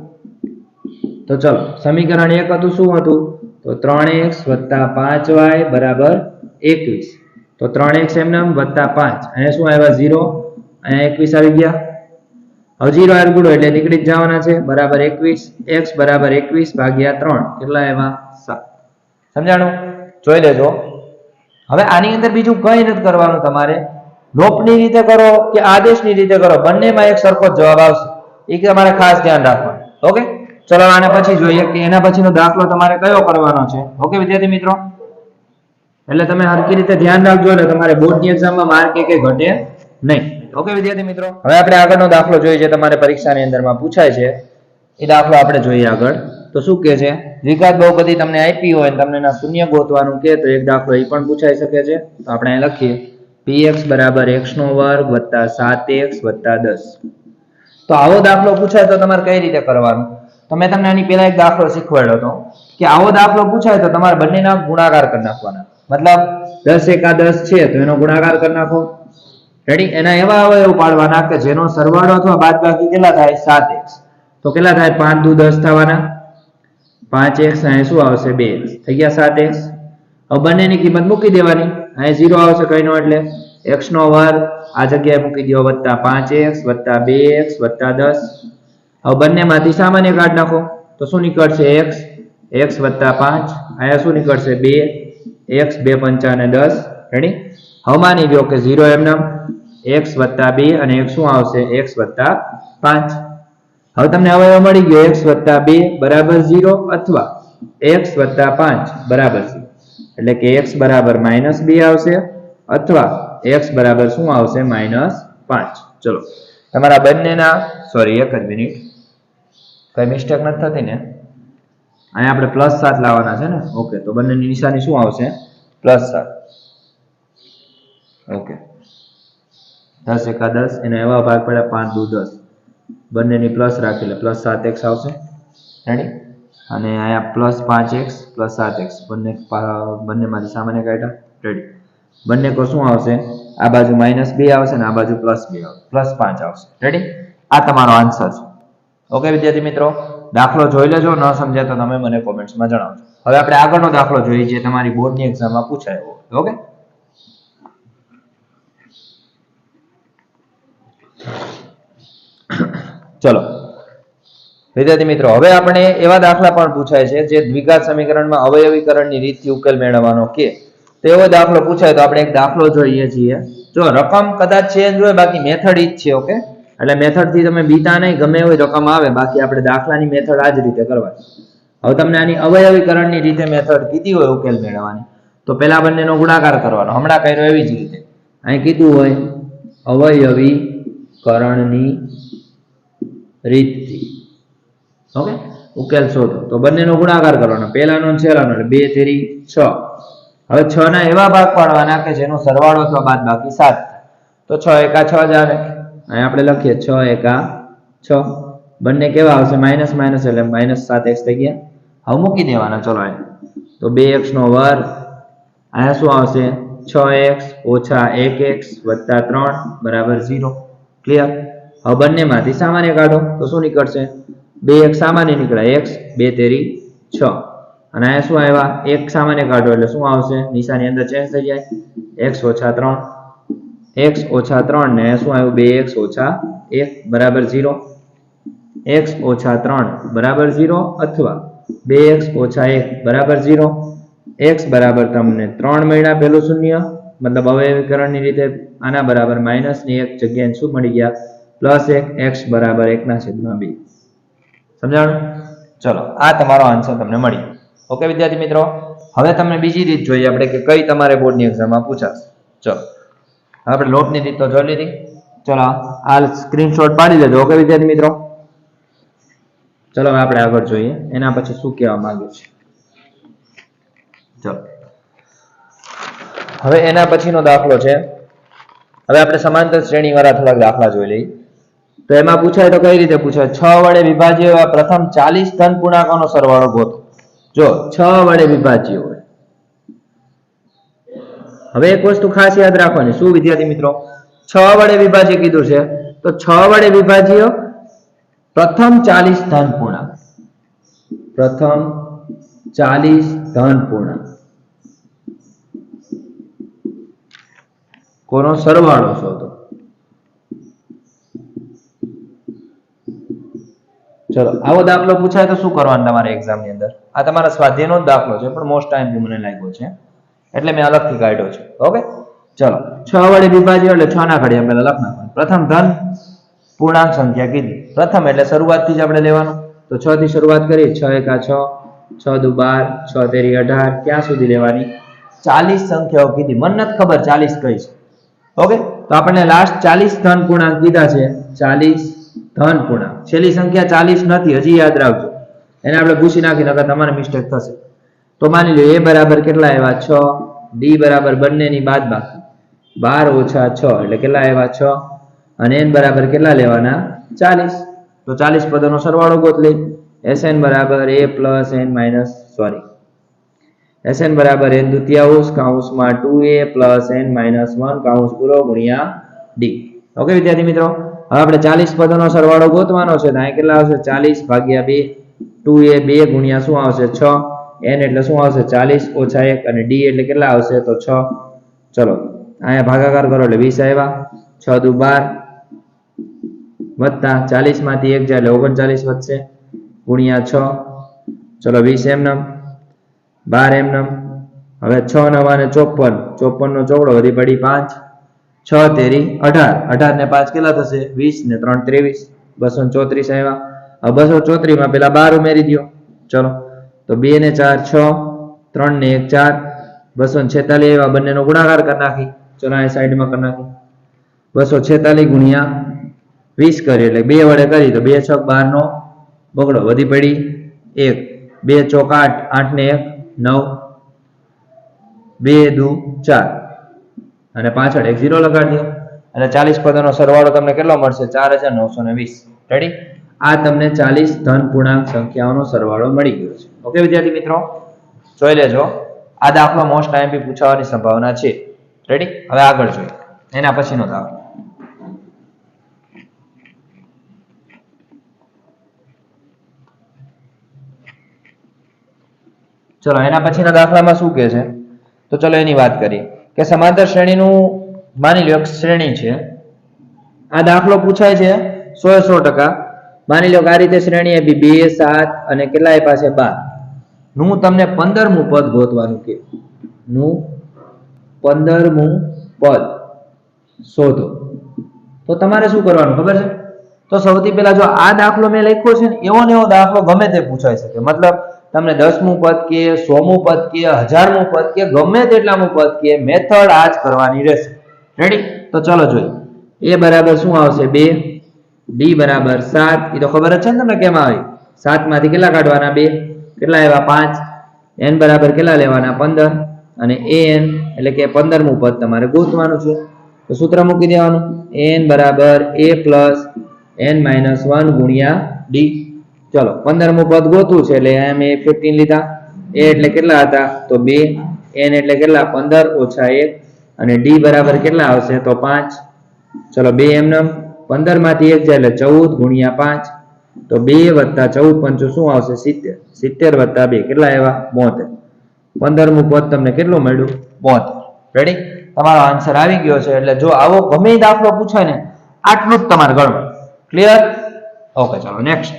તો ચલો, સમીકરણ 1 હતું શું હતું? તો 3x + 5y બરાબર 21. તો 3x એમને વત્તા 5, અહીંયા શું આવ્યા? 0, અહીંયા 21 આવી ગયા. હવે 0 હારે ગુણો એટલે નીકળી જ જવાના છે. બરાબર 21. x બરાબર 21 ભાગ્યા 3 કેટલા આવ્યા? 7. સમજાણું? જોઈ લેજો. હવે આની અંદર બીજું કંઈ નથી કરવાનું તમારે. લોપની રીતે કરો કે આદેશની રીતે કરો, બંનેમાં એક સરખો જ જવાબ આવશે. એ તમારે ખાસ ધ્યાન રાખવાનું. ઓકે, ચલો આના પછી જોઈએ કે એના પછીનો દાખલો તમારે કયો કરવાનો છે. ઓકે વિદ્યાર્થી મિત્રો, એટલે તમે હરખી રીતે ધ્યાન રાખજો એટલે તમારે બોર્ડની એક્ઝામમાં માર્ક એક ઘટે નહીં. ઓકે વિદ્યાર્થી મિત્રો, હવે આપણે આગળનો દાખલો જોઈએ જે તમારે પરીક્ષાની અંદરમાં પૂછાય છે. એ દાખલો આપણે જોઈએ આગળ. તો શું કહે છે? દ્વિઘાત બહુપદી તમને આપી હોય તમને એના શૂન્ય ગોતવાનું કે તો એક દાખલો એ પણ પૂછાઈ શકે છે. તો આપણે અહીં લખીએ px બરાબર x² + 7x + 10. તો આવો દાખલો પૂછાય તો તમારે કઈ રીતે કરવાનું? તો મેં તમને આની પહેલા એક દાખલો શીખવાડ્યો હતો કે આવો દાખલો પૂછાય તો તમારે બંનેના ગુણાકાર કરી નાખવાના. મતલબ 10 એકા 10 છે તો એનો ગુણાકાર કરી નાખો. રેડી? એના એવા અવયવ પાડવાના કે જેનો સરવાળો અથવા બાદબાકી કેટલા થાય? 7x. તો કેટલા થાય? 5 દુ 10 થવાના. 5x અહીં શું આવશે? 2x. થઈ ગયા 7x. હવે બંનેની કિંમત મૂકી દેવાની. અહીં 0 આવશે કઈ નો એટલે x² આ જગ્યાએ મૂકી દો વત્તા 5x વત્તા 2x વત્તા 10. હવે બંનેમાંથી સામાન્ય કાઢ નાખો તો શું નીકળશે? x વત્તા 5. અહીંયા શું નીકળશે? 2x, 2 પંચા ને 10. રેડી? હવે માની લો કે 0 એમનામ, x વત્તા 2 અને x શું આવશે? x વત્તા 5. હવે તમને અવયવ મળી ગયો x વત્તા 2 બરાબર 0 અથવા x વત્તા 5 બરાબર 0. એટલે કે x બરાબર -2 આવશે અથવા x બરાબર શું આવશે? -5. ચલો તમારા બંનેના સોરી એક જ મિનિટ, કઈ મિસ્ટેક નથી થતી ને? અહીંયા આપણે +7 લાવવાના છે ને? ઓકે, તો બંનેની નિશાની શું આવશે? +7. ઓકે, 10 એકા 10 એના એવા ભાગ પડ્યા 5 દુ 10, બંનેની પ્લસ રાખી એટલે +7x આવશે. રેડી? અને અહીંયા +5x + 7x બંનેમાંથી સામાન્ય કાઢ્યા. રેડી? બંને કો શું આવશે? આ બાજુ -2 આવશે ને આ બાજુ +2 આવશે, +5 આવશે. રેડી? આ તમારો આન્સર છે. ઓકે વિદ્યાર્થી મિત્રો, દાખલો જોઈ લેજો. ન સમજાય તો તમે મને કોમેન્ટ્સમાં જણાવજો. હવે આપણે આગળનો દાખલો જોઈએ જે તમારી બોર્ડની એક્ઝામમાં પૂછાયો. ઓકે, ચલો વિદ્યાર્થી મિત્રો, હવે આપણે એવા દાખલા પણ પૂછાય છે જે દ્વિઘાત સમીકરણમાં અવયવીકરણની રીતથી ઉકેલ મેળવવાનો કે તેવો દાખલો પૂછાય તો આપણે એક દાખલો જોઈએ છીએ. જો રકમ કદાચ ચેન્જ હોય બાકી મેથડ ઈ જ છે. ઓકે, એટલે મેથડ થી તમે બીતા નહીં, ગમે એવી રકમ આવે, બાકી આપણે દાખલાની મેથડ આ જ રીતે કરવાની. હવે તમને આની અવયવીકરણની રીતે મેથડ કીધી હોય ઉકેલ મેળવવાની તો પહેલા બંનેનો ગુણાકાર કરવાનો. હમણાં કર્યો એવી જ રીતે અહીં કીધું હોય અવયવીકરણની રીતથી. ઓકે, ઉકેલ શોધો તો બંનેનો ગુણાકાર કરવાનો, પહેલાનો અને છેલ્લાનો એટલે 2 તેરી 6. હવે 6 ના એવા ભાગ પાડવાના કે જેનો સરવાળો અથવા બાદબાકી 7 થાય. તો 6 એકા 6 જ આવે. અહીં આપણે લખીએ 6 એકા 6. બંને કેવા આવશે? માઇનસ માઇનસ એટલે -7x થઈ ગયા. હવે મૂકી દેવાના. ચલો તો 2x² અહીંયા શું આવશે? 6x ઓછા 1x વત્તા 3 બરાબર 0. ક્લિયર? હવે બંનેમાંથી સામાન્ય કાઢો તો શું નીકળશે? 2x સામાન્ય નીકળે, x 2 તેરી 6. અને અહીંયા શું આવ્યા? 1 સામાન્ય કાઢો એટલે શું આવશે? નિશાની અંદર ચેન્જ થઈ જાય, x ઓછા 3. x ઓછા 3 ને શું આવ્યું 2x ઓછા 1 બરાબર 0. x ઓછા 3 બરાબર 0 અથવા 2x ઓછા 1 બરાબર 0. x બરાબર તમને 3 મળ્યા પેલું શૂન્ય, મતલબ અવયવીકરણની રીતે આના બરાબર માઇનસ ની એક જગ્યાએ શું મળી ગયા પ્લસ 1, x બરાબર 1/2. સમજાણું? ચલો આ તમારો આન્સર તમને મળી. ઓકે વિદ્યાર્થી મિત્રો, હવે તમને બીજી રીત જોઈએ આપણે કે કઈ તમારે બોર્ડની એક્ઝામમાં પૂછાશે. ચલો આપણે લોટની રીત તો જોઈ લીધી. ચલો આ સ્ક્રીનશોટ પાડી લેજો. ઓકે વિદ્યાર્થી મિત્રો, ચલો હવે આપણે આગળ જોઈએ એના પછી શું કહેવા માંગે છે. ચલો હવે એના પછીનો દાખલો છે. હવે આપણે સમાંતર શ્રેણી વાળા થોડાક દાખલા જોઈ લઈએ. તો એમાં પૂછાય તો કઈ રીતે પૂછાય? 6 વડે વિભાજ્ય એવા પ્રથમ 40 ધન પૂર્ણાંકોનો સરવાળો ગોતો. જો 6 વડે વિભાજ્ય હોય. હવે એક વસ્તુ ખાસ યાદ રાખવાની. શું વિદ્યાર્થી મિત્રો? 6 વડે વિભાજ્ય કીધું છે તો 6 વડે વિભાજ્ય પ્રથમ 40 ધન પૂર્ણાંક. પ્રથમ 40 ધન પૂર્ણાંક કોનો સરવાળો શોધો. ચલો આવો દાખલો પૂછાય તો શું કરવાનું તમારે એક્ઝામ ની અંદર? આ તમારા સ્વાધ્યાયનો જ દાખલો છે પણ મોસ્ટ ટાઈમ મને લાગ્યો છે એટલે મેં અલગથી કાઢ્યો છે. ઓકે ચલો 6 વડે વિભાજ્ય એટલે 6 ના ઘડિયા પહેલા લખ નાખવાનું. પ્રથમ ધન પૂર્ણાંક સંખ્યા કીધી. પ્રથમ એટલે શરૂઆતથી જ આપણે લેવાનું. તો 6 થી શરૂઆત કરી. 6 એકા 6, 6 દુ 12, 6 તેરી 18, ક્યાં સુધી લેવાની? 40 સંખ્યાઓ કીધી. મને નથી ખબર 40 કઈ છે. ઓકે તો આપણને લાસ્ટ 40 ધન પૂર્ણાંક કીધા છે. 40 ધન પૂર્ણાંક. છેલ્લી સંખ્યા 40 નથી, હજી યાદ રાખજો. એને આપણે ભૂસી નાખી નકર તમારે મિસ્ટેક થશે. તો માની લો a બરાબર કેટલા આવ્યા? 6. d બરાબર બંનેની બાદબાકી 12 ઓછા 6 એટલે કેટલા આવ્યા? 6. અને n બરાબર કેટલા લેવાના? 40. તો 40 પદોનો સરવાળો ગોતલી. sn બરાબર a plus n minus sn બરાબર n દ્વિતીયાંશ કૌંસમાં 2a પ્લસ n માઇનસ 1 કૌંસ પૂરો ગુણ્યા d. ઓકે વિદ્યાર્થી મિત્રો, હવે આપણે 40 પદોનો સરવાળો ગોતવાનો છે. તો અહીં કેટલા આવશે? 40 ભાગ્યા 2. 2a 2 ગુણ્યા શું આવશે? 6. n એટલે શું આવશે? 40 ઓછા 1 અને d એટલે કેટલા આવશે? તો 6. ચલો અહીંયા ભાગાકાર કરો એટલે 20 આવ્યા. 6 દુ 12 વત્તા 40 માંથી 1 જાય એટલે 39 વધશે ગુણ્યા 6. ચલો 20 એમનેમ, 12 એમનેમ. હવે 6 નવા ને 54, 54 નો ચોકડો વધી પડી 5. 6 તેરી 18, 18 ને 5 કેટલા થશે? 20 ને 3 23, 234 આવ્યા. હવે 234 માં પેલા 12 ઉમેરી દો. ચલો તો 2 ને 4 6, 3 ને 1 4, 246 આવ્યા. બંનેનો ગુણાકાર કરી નાખી. ચલો આ સાઈડમાં કરી નાખી. 246 ગુણ્યા 20 કરી એટલે 2 વડે કરી તો 2 6 12 નો બગડો વધી પડી 1. 2 ચોક 8, 8 ને 1 9, 2 દુ 4 અને પાછળ એક 0 લગાડી દો એટલે 40 પદોનો સરવાળો તમને કેટલો મળશે? 4920. રેડી? આ તમને 40 ધન પૂર્ણાંક સંખ્યાઓનો સરવાળો મળી ગયો છે. ઓકે વિદ્યાર્થી મિત્રો, જોઈ લેજો. આ દાખલો મોસ્ટ ટાઈમ બી પૂછવાની સંભાવના છે. રેડી? હવે આગળ જોઈએ એના પછીનો દાખલો. ચલો એના પછીના દાખલામાં શું કહે છે? તો ચલો એની વાત કરીએ કે સમાંતર શ્રેણીનું માની લો એક શ્રેણી છે. આ દાખલો પૂછાય છે 100%. માની લો કે આ રીતે શ્રેણી આપી 2 7 અને કેટલા આપ્યા છે? 12 નું તમને 15મું પદ ગોતવાનું કે નું 15મું પદ શોધો. તો તમારે શું કરવાનું ખબર છે? તો સૌથી પહેલા જો આ દાખલો મેં લખ્યો છે ને એવો ને એવો દાખલો ગમે તે પૂછાઈ શકે. મતલબ તમને 10મું પદ કે 100મું પદ કે 1000મું પદ કે ગમે તેટલામું પદ કે મેથડ આ જ કરવાની રહેશે. રેડી? તો ચલો જોઈએ. a બરાબર શું આવશે? 2. d બરાબર 7. એ તો ખબર જ છે ને તમને કેમ આવી? 7 માંથી કેટલા કાઢવાના? 2. કેટલા આવ્યા? 5. n બરાબર કેટલા લેવાના? 15. અને an એટલે કે 15મું પદ તમારે ગોતવાનું છે. તો સૂત્ર મૂકી દેવાનું. n બરાબર a પ્લસ n માઇનસ 1 ગુણ્યા d. ચલો 15મું પદ ગોતવું છે એટલે અહીંયા મેં 15 લીધા. a એટલે કેટલા હતા? તો 2. n એટલે કેટલા? 15 ઓછા 1 અને d બરાબર કેટલા આવશે? તો 5. ચલો 2 એમનેમ 15 માંથી 1 જાય એટલે 14 ગુણ્યા 5. તો 2 વત્તા 14 પંચું શું આવશે? 70. 70 વત્તા 2 કેટલા આવ્યા? 72. 15મું પદ તમને કેટલું મળ્યું? 72. રેડી? તમારો આન્સર આવી ગયો છે. એટલે જો આવો ગમે એ દાખલો પૂછાય ને આટલું જ તમારે ગણવાનું. ક્લિયર? ઓકે, ચાલો નેક્સ્ટ.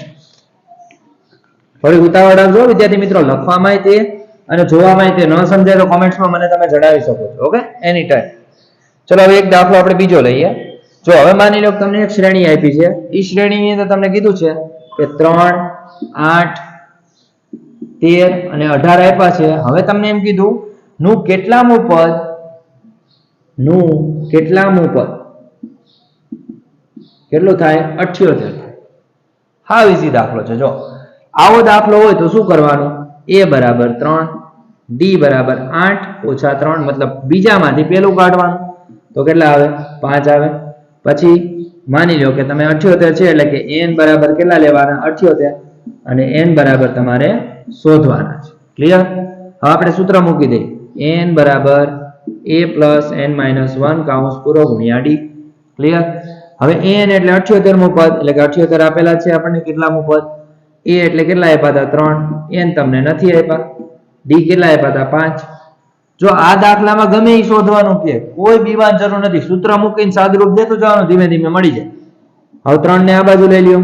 થોડી ઉતાવળ રાખજો વિદ્યાર્થી મિત્રો, લખવામાં તે અને જોવામાં તે ન સમજાય તો કોમેન્ટ્સમાં મને તમે જણાવી શકો છો. ઓકે, એની ટાઈમ. ચલો હવે એક દાખલો આપણે બીજો લઈએ. જો હવે માની લો તમને એક શ્રેણી આપી છે. એ શ્રેણીની અંદર તમને કીધું છે કે 3, 8, 13 અને 18 આપ્યા છે. હવે તમને એમ કીધું નું કેટલામું પદ કેટલું થાય? 78. હાવ ઈઝી દાખલો છે. જો આવો દાખલો હોય તો શું કરવાનું? a બરાબર 3, d બરાબર 8 ઓછા 3, મતલબ બીજામાંથી પેલું કાઢવાનું. તો કેટલા આવે? 5 આવે. પછી માની લો કે તમે 78 છે એટલે કે n બરાબર કેટલા લેવાના? 78 અને n બરાબર તમારે શોધવાના છે. ક્લિયર? હવે આપણે સૂત્ર મૂકી દઈએ. n બરાબર a plus n minus 1 કૌંસ પૂરો ગુણ્યા d. ક્લિયર? હવે n એટલે 78મું પદ, એટલે કે 78 આપેલા છે આપણને. કેટલામું પદ? a એટલે કેટલા આપ્યા હતા? 3. n તમને નથી આપ્યા. d કેટલા આપ્યા હતા? 5. જો આ દાખલામાં ગમે એ શોધવાનું કે કોઈ બીવાની જરૂર નથી. સૂત્ર મૂકીને સાદુરૂપ દેતું જવાનું, ધીમે ધીમે મળી જાય. હવે 3 ને આ બાજુ લઈ લ્યો.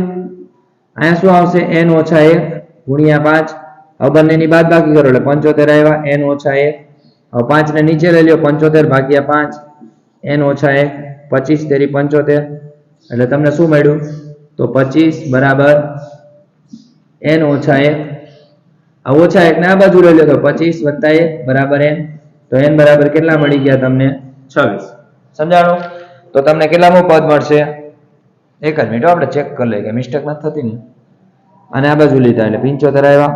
અહીંયા શું આવશે? n ઓછા 1 ગુણ્યા 5. હવે બંનેની બાદબાકી કરો એટલે 75 આવ્યા. n ઓછા 1. હવે 5 ને નીચે લઈ લ્યો. 75 ભાગ્યા 5 n ઓછા 1. 25 તેરી 75 એટલે તમને શું મળ્યું? તો 25 બરાબર n ઓછા 1. આ ઓછા 1 ને આ બાજુ લઈ લો તો 25 વત્તા 1 બરાબર n. તો n બરાબર કેટલા મળી ગયા તમને? 26. સમજાણું? તો તમને કેટલામું પદ મળશે? એક જ મિનિટ આપણે ચેક કરી લઈએ કે મિસ્ટેક નથી થતી ને. અને આ બાજુ લીધા એટલે 75 આવ્યા.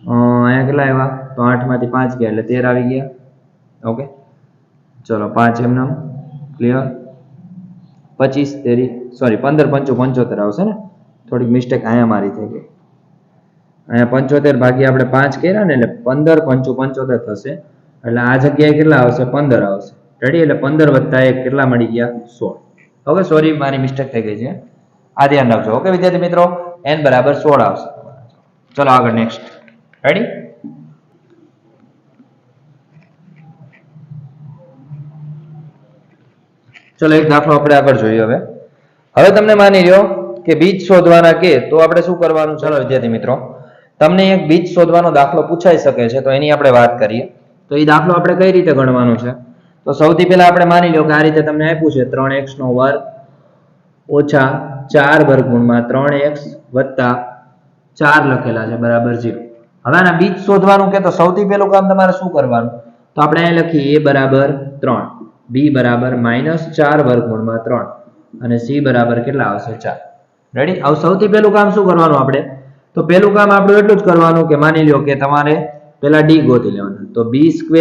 અહીંયા કેટલા આવ્યા? તો 8 માંથી 5 ગયા એટલે 13 આવી ગયા. ઓકે, ચલો 5 એમનામ. ક્લિયર? 25 તેરી 15 5 75 આવશે ને. થોડીક મિસ્ટેક અહીંયા મારી થઈ ગઈ. અહીંયા 75 ભાગ્યા આપણે 5 કર્યા ને એટલે 15 5 75 થશે. એટલે આ જગ્યાએ કેટલા આવશે? 15 આવશે. રેડી? એટલે 15 વત્તા 1 કેટલા મળી ગયા? 16. ઓકે, સોરી મારી મિસ્ટેક થઈ ગઈ છે. આ ધ્યાન રાખજો. ઓકે વિદ્યાર્થી મિત્રો, n બરાબર 16 આવશે. ચલો આગળ નેક્સ્ટ. રેડી? ચલો એક દાખલો આપણે આગળ જોઈએ. હવે તમને માની લ્યો કે બીજ શોધવાના કે તો આપણે શું કરવાનું? ચલો વિદ્યાર્થી મિત્રો, તમને એક બીજ શોધવાનો દાખલો પૂછાઈ શકે છે તો એની આપણે વાત કરીએ. તો એ દાખલો આપણે કઈ રીતે ગણવાનો છે? તો સૌથી પહેલા આપણે માની લો કે આ રીતે તમને આપ્યું છે 3x નો વર્ગ ઓછા 4 વર્ગમૂળમાં 3x વત્તા 4 લખેલા છે બરાબર 0. હવે આના બીજ શોધવાનું કે તો સૌથી પહેલું કામ તમારે શું કરવાનું? તો આપણે અહીં લખીએ a બરાબર 3, b બરાબર -4 વર્ગમૂળમાં 3 અને c બરાબર કેટલા આવશે? 4. રેડી? હવે સૌથી પહેલું કામ શું કરવાનું આપણે? તો પહેલું કામ આપણું એટલું જ કરવાનું કે માની લ્યો કે તમારે પેલા d ગોતી લેવાનું. તો b² -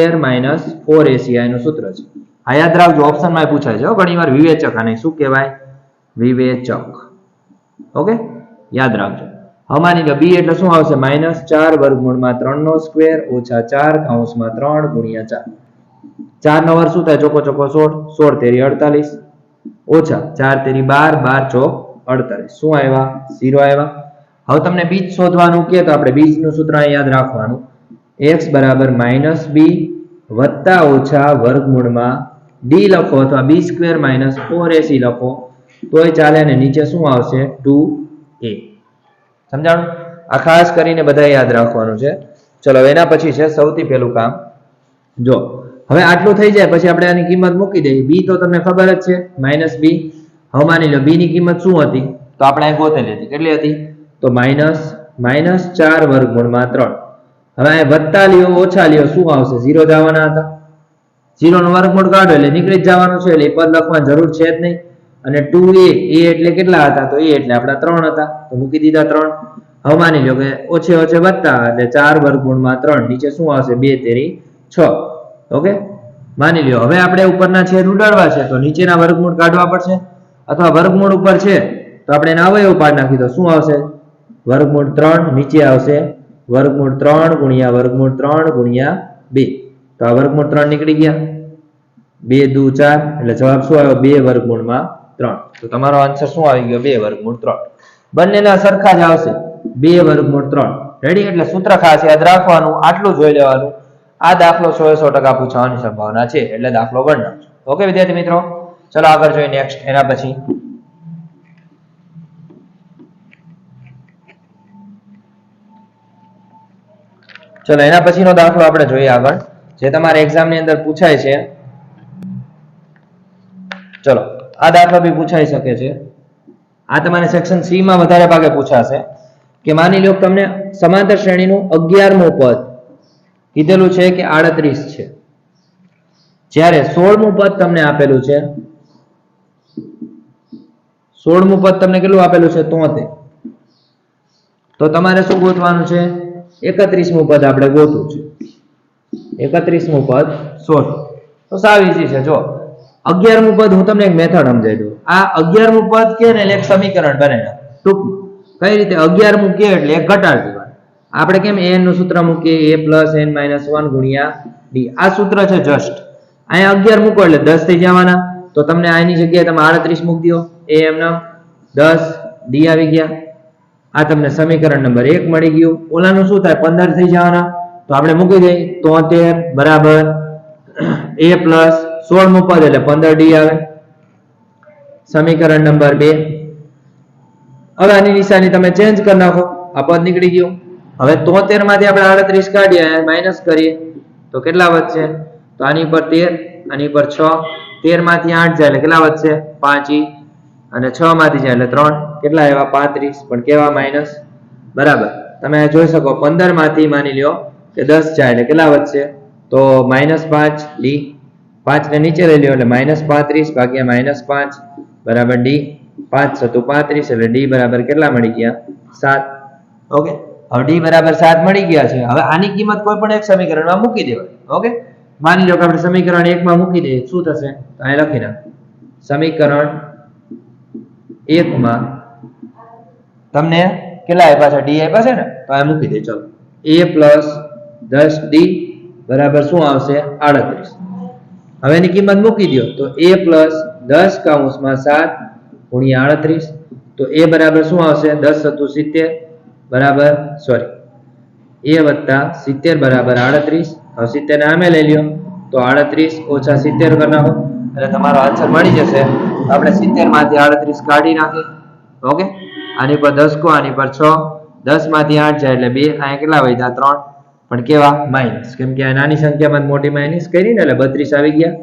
4ac નું સૂત્ર છે. આ યાદ રાખજો, ઓપ્શનમાં પૂછાય છે ઘણીવાર. વિવેચક, આને શું કહેવાય? વિવેચક. ઓકે, યાદ રાખજો. હવે માની લો b એટલે શું આવશે? -4 વર્ગમૂળમાં 3 નો સ્ક્વેર ઓછા 4 કૌંસમાં 3 ગુણ્યા 4. 4 નો વર્ગ શું થાય? ચોકો ચોકો 16, 16 તેરી 48 ઓછા 4 તેરી 12, 12 ચોક 48. શું આવ્યા? 0 આવ્યા. હવે તમને બીજ શોધવાનું કે તો આપણે બીજનું સૂત્ર યાદ રાખવાનું. x બરાબર -b વત્તા ઓછા વર્ગમૂળમાં d લખો અથવા b² - 4ac લખો તોય ચાલે. અને નીચે શું આવશે? 2a. સમજાણું? આ ખાસ કરીને બધા યાદ રાખવાનું છે. ચલો એના પછી છે સૌથી પહેલું કામ. જો હવે આટલું થઈ જાય પછી આપણે આની કિંમત મૂકી દઈએ. b તો તમને ખબર જ છે -b. હવે માની લો b ની કિંમત શું હતી? તો આપણે અહીં ગોતેલી હતી. કેટલી હતી? તો -4 વર્ગમૂળમાં 3. હવે અહીં વત્તા લ્યો ઓછા લ્યો શું આવશે? 0 જવાના હતા. 0 નો વર્ગમૂળ કાઢો એટલે નીકળી જ જવાનું છે. એટલે એ પદ લખવાની જરૂર છે જ નહીં. અને 2a, a એટલે કેટલા હતા? તો a એટલે આપણા 3 હતા. તો મૂકી દીધા 3. હવે માની લો કે ઓછે ઓછે વત્તા એટલે 4 વર્ગમૂળમાં 3. નીચે શું આવશે? 2 તેરી 6. ઓકે, માની લ્યો હવે આપણે ઉપરના છેદ ઉડાડવા છે તો નીચેના વર્ગમૂળ કાઢવા પડશે. અથવા વર્ગમૂળ ઉપર છે તો આપણે એના અવયવ પાડી નાખી તો શું આવશે? વર્ગમૂળ 3. નીચે આવશે વર્ગમૂળ 3 ગુણ્યા વર્ગમૂળ 3 ગુણ્યા 2. તો આ વર્ગમૂળ 3 નીકળી ગયા. 2 દુ 4 એટલે જવાબ શું આવ્યો? 2 વર્ગમૂળમાં 3. તો તમારો આન્સર શું આવી ગયો? 2 વર્ગમૂળ 3. બંનેના સરખા જ આવશે. 2 વર્ગમૂળ 3. રેડી? એટલે સૂત્ર ખાસ યાદ રાખવાનું, આટલું જોઈ લેવાનું. આ દાખલો 100% પૂછવાની સંભાવના છે, એટલે દાખલો ગણ નાખજો. ઓકે વિદ્યાર્થી મિત્રો, ચલો આગળ જોઈએ નેક્સ્ટ. એના પછી ચલો એના પછીનો દાખલો આપણે જોઈએ આગળ, જે તમારા એક્ઝામ ની અંદર પૂછાય છે. ચલો આ દાખલો બી પૂછાઈ શકે છે. આ તમારે સેક્શન સી માં વધારે ભાગે પૂછાશે કે માની લો તમને સમાંતર શ્રેણીનું 11મું પદ કીધેલું છે કે 38 છે, જ્યારે 16મું પદ તમને આપેલું છે. 16મું પદ તમને કેટલું આપેલું છે? 73. તો તમારે શું ગોતવાનું છે? 31મું પદ આપણે ગોતવું છે. 31મું પદ શોધો. તો સાવ ઈઝી છે. જો 11મું પદ હું તમને એક મેથડ સમજાવી દઉં. આ 11મું પદ કે ને એક સમીકરણ બને ટૂંકમાં. કઈ રીતે? 11મું કે એટલે એક ઘટાડ દેવાનું. આપણે કેમ n નું સૂત્ર મૂકીએ, a+n-1 ગુણ્યા d. આ સૂત્ર છે જસ્ટ. અહીંયા 11 મૂકો એટલે 10 થઈ જવાના. તો તમને આની જગ્યાએ તમે 38 મૂકી દો. a એમના 10 d આવી ગયા. આ તમને સમીકરણ નંબર 1 મળી ગયું. ઓલાનું શું થાય? 15 થઈ જવાના. તો આપણે મૂકી દઈએ 73 બરાબર a+16મું પદ એટલે 15d આવે. સમીકરણ નંબર 2. હવે આની નિશાની તમે ચેન્જ કરી નાખો. આ પદ નીકળી ગયું. હવે 73 માંથી આપણે 38 કાઢીએ, માઈનસ કરીએ તો કેટલા વધશે? તો આની પર 13, આની પર 6. 13 માંથી 8 જાય એટલે કેટલા વધશે? 5e. અને 6 માંથી જાય એટલે 3. કેટલા આવ્યા? 35. પણ કેવા? માઈનસ. બરાબર. તમે જોઈ શકો 15 માંથી માની લ્યો કે 10 જાય એટલે કેટલા વધશે? તો -5d. 5 ને નીચે લઈ લ્યો એટલે -35 ભાગ્યા -5 બરાબર d. 5 × 35 એટલે d બરાબર કેટલા મળી ગયા? 7. ઓકે, હવે d બરાબર 7 મળી ગયા છે. હવે આની કિંમત કોઈ પણ એક સમીકરણમાં મૂકી દેવાની. ઓકે, માની લો કે આપણે સમીકરણ 1 માં મૂકી દઈએ, શું થશે? તો અહીં લખી નાખ. સમીકરણ 1 માં તમને કેટલા આપ્યા છે? d આપ્યા છે ને, તો આ મૂકી દે. ચલો a+10d બરાબર શું આવશે? 38. હવે એની કિંમત મૂકી દો તો a+10(7) ગુણ્યા 38. તો a બરાબર શું આવશે? 10 × 70 બરાબર a + 70 બરાબર 38. હવે 70 ને આમે લઈ લ્યો તો 38 - 70 કરી નાખો એટલે તમારો આન્સર મળી જશે. આપણે 70 માંથી 38 કાઢી નાખીએ. ઓકે, આની પર 10 કો, આની પર 6. 10 માંથી 8 જાય એટલે 2. અહીંયા કેટલા વધ્યા? 3. પણ કેવા? માઈનસ. કેમ કે આ નાની સંખ્યામાં મોટી માઈનસ કરી ને એટલે 32 આવી ગયા.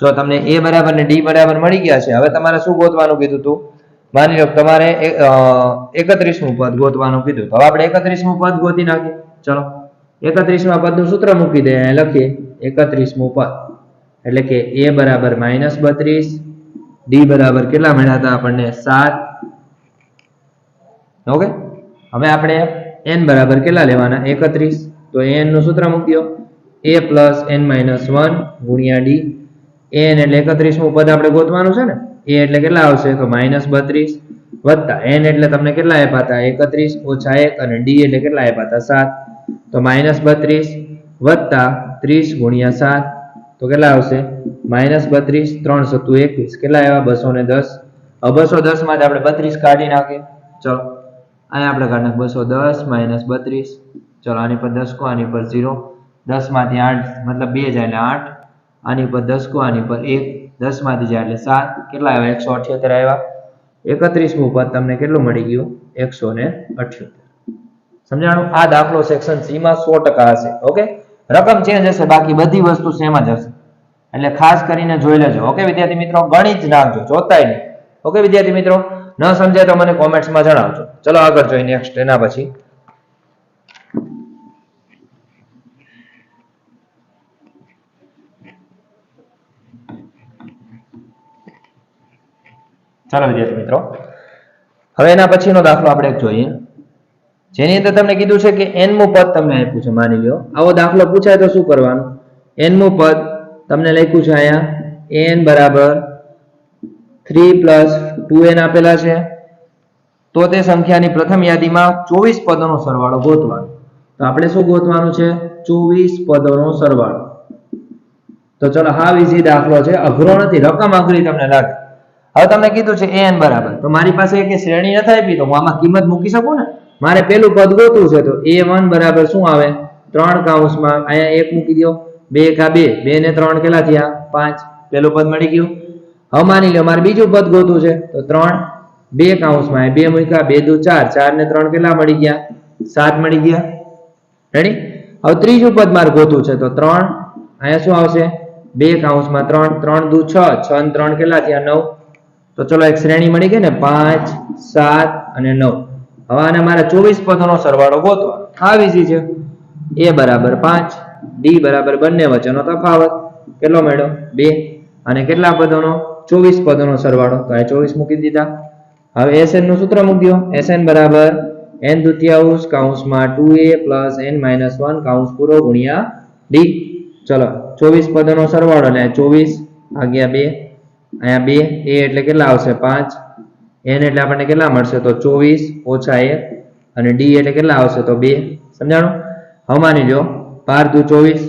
જો તમને a બરાબર ને d બરાબર મળી ગયા છે. હવે તમારે શું ગોતવાનું કીધું તું? માની લો તમારે 31મું પદ ગોતવાનું કીધું. તો હવે આપણે 31મું પદ ગોતી નાખીએ. ચલો 31મા પદનું સૂત્ર મૂકી દે. અહીં લખીએ 31મું પદ એટલે કે a બરાબર -32, d બરાબર કેટલા મળ્યા હતા આપણને? 7. ઓકે, હવે આપણે n બરાબર કેટલા લેવાના? 31. તો n નું સૂત્ર મૂક્યો a+n-1 ગુણ્યા d. n એટલે 31મું પદ આપણે ગોતવાનું છે ને. a એટલે કેટલા આવશે? તો -32 વત્તા n એટલે તમને કેટલા આપ્યા હતા? 31 - 1 અને d એટલે કેટલા આપ્યા હતા? 7. તો -32 વત્તા 30 ગુણ્યા 7 તો કેટલા આવશે? -32 3 × 7 21 કેટલા આવ્યા? 210. હવે 210 માંથી આપણે 32 કાઢી નાખીએ. ચલો અહીંયા આપણે કાઢી નાખ 210 - 32. ચલો આની પર 10 કો, આની પર 0. 10 માંથી 8 મતલબ 2 જાય એટલે 8. આની પર 10 કો, આની પર 1. 10 માંથી જાય એટલે 7. કેટલા આવ્યા? 178 આવ્યા. 31મું પદ તમને કેટલું મળી ગયું? 178. સમજાણું? આ દાખલો સેક્શન સી માં 100% હશે. ઓકે, રકમ ચેન્જ હશે, બાકી બધી વસ્તુ સેમ જ હશે. એટલે ખાસ કરીને જોઈ લેજો. ઓકે વિદ્યાર્થી મિત્રો, ગણિત જ નાખજો, જોતાય નહીં. ઓકે વિદ્યાર્થી મિત્રો, ન સમજાય તો મને કોમેન્ટ્સમાં જણાવજો. ચલો આગળ જોઈએ નેક્સ્ટ. એના પછી ચાલો વિદ્યાર્થી મિત્રો, હવે એના પછીનો દાખલો આપણે એક જોઈએ, જેની અંદર તમને કીધું છે કે n મું પદ તમને આપ્યું છે. માની લો આવો દાખલો પૂછાય તો શું કરવાનું? n મું પદ તમને લખ્યું છે અહીંયા n બરાબર 3 + 2n આપેલા છે. તો તે સંખ્યાની પ્રથમ યાદીમાં 24 પદોનો સરવાળો ગોતવાનો. તો આપણે શું ગોતવાનું છે? 24 પદોનો સરવાળો. તો ચલો હાવ ઈઝી દાખલો છે, અઘરો નથી. રકમ અઘરી તમને લાગે. હવે તમને કીધું છે an બરાબર, તો મારી પાસે એક શ્રેણી નથી આપી તો હું આમાં કિંમત મૂકી શકું ને. મારે પેલું પદ ગોતવું છે તો a1 બરાબર શું આવે? 3 કૌંસમાં અહીંયા 1 મૂકી દો, 2 એકા 2, 2 ને 3 કેટલા થયા 5, પેલું પદ મળી ગયું. હવે માની લો મારે બીજું પદ ગોતવું છે તો 3 2 કૌંસમાં 2 મૂક્યા, 2 દુ 4, 4 ને 3 કેટલા મળી ગયા 7 મળી ગયા. રેડી. હવે ત્રીજું પદ મારે ગોતવું છે તો 3 અહીંયા શું આવશે 2 કૌંસમાં 3, 3 દુ 6, 6 ને 3 કેટલા થયા 9. તો ચલો એક શ્રેણી મળી ગઈ ને 5 7 અને 9. હવે આને મારે 24 પદોનો સરવાળો ગોતવાનો. આ ઈઝી છે. a બરાબર 5, d બરાબર બંને વચ્ચેનો તફાવત કેટલો મળ્યો 2 અને કેટલા પદોનો 24 પદોનો સરવાળો તો આ 24 મૂકી દીધા. હવે sn નું સૂત્ર મૂકી દો. sn બરાબર n દુત્યાઉંશ કૌંસમાં 2a + n - 1 કૌંસ પૂરો ગુણ્યા d. ચલો 24 પદોનો સરવાળો એટલે 24 ભાગ્યા 2, અહીંયા 2 a એટલે કેટલા આવશે 5, n એટલે આપણને કેટલા મળશે તો 24 - 1 અને d એટલે કેટલા આવશે તો 2. સમજાણું. હવે માની લો 12 દુ 24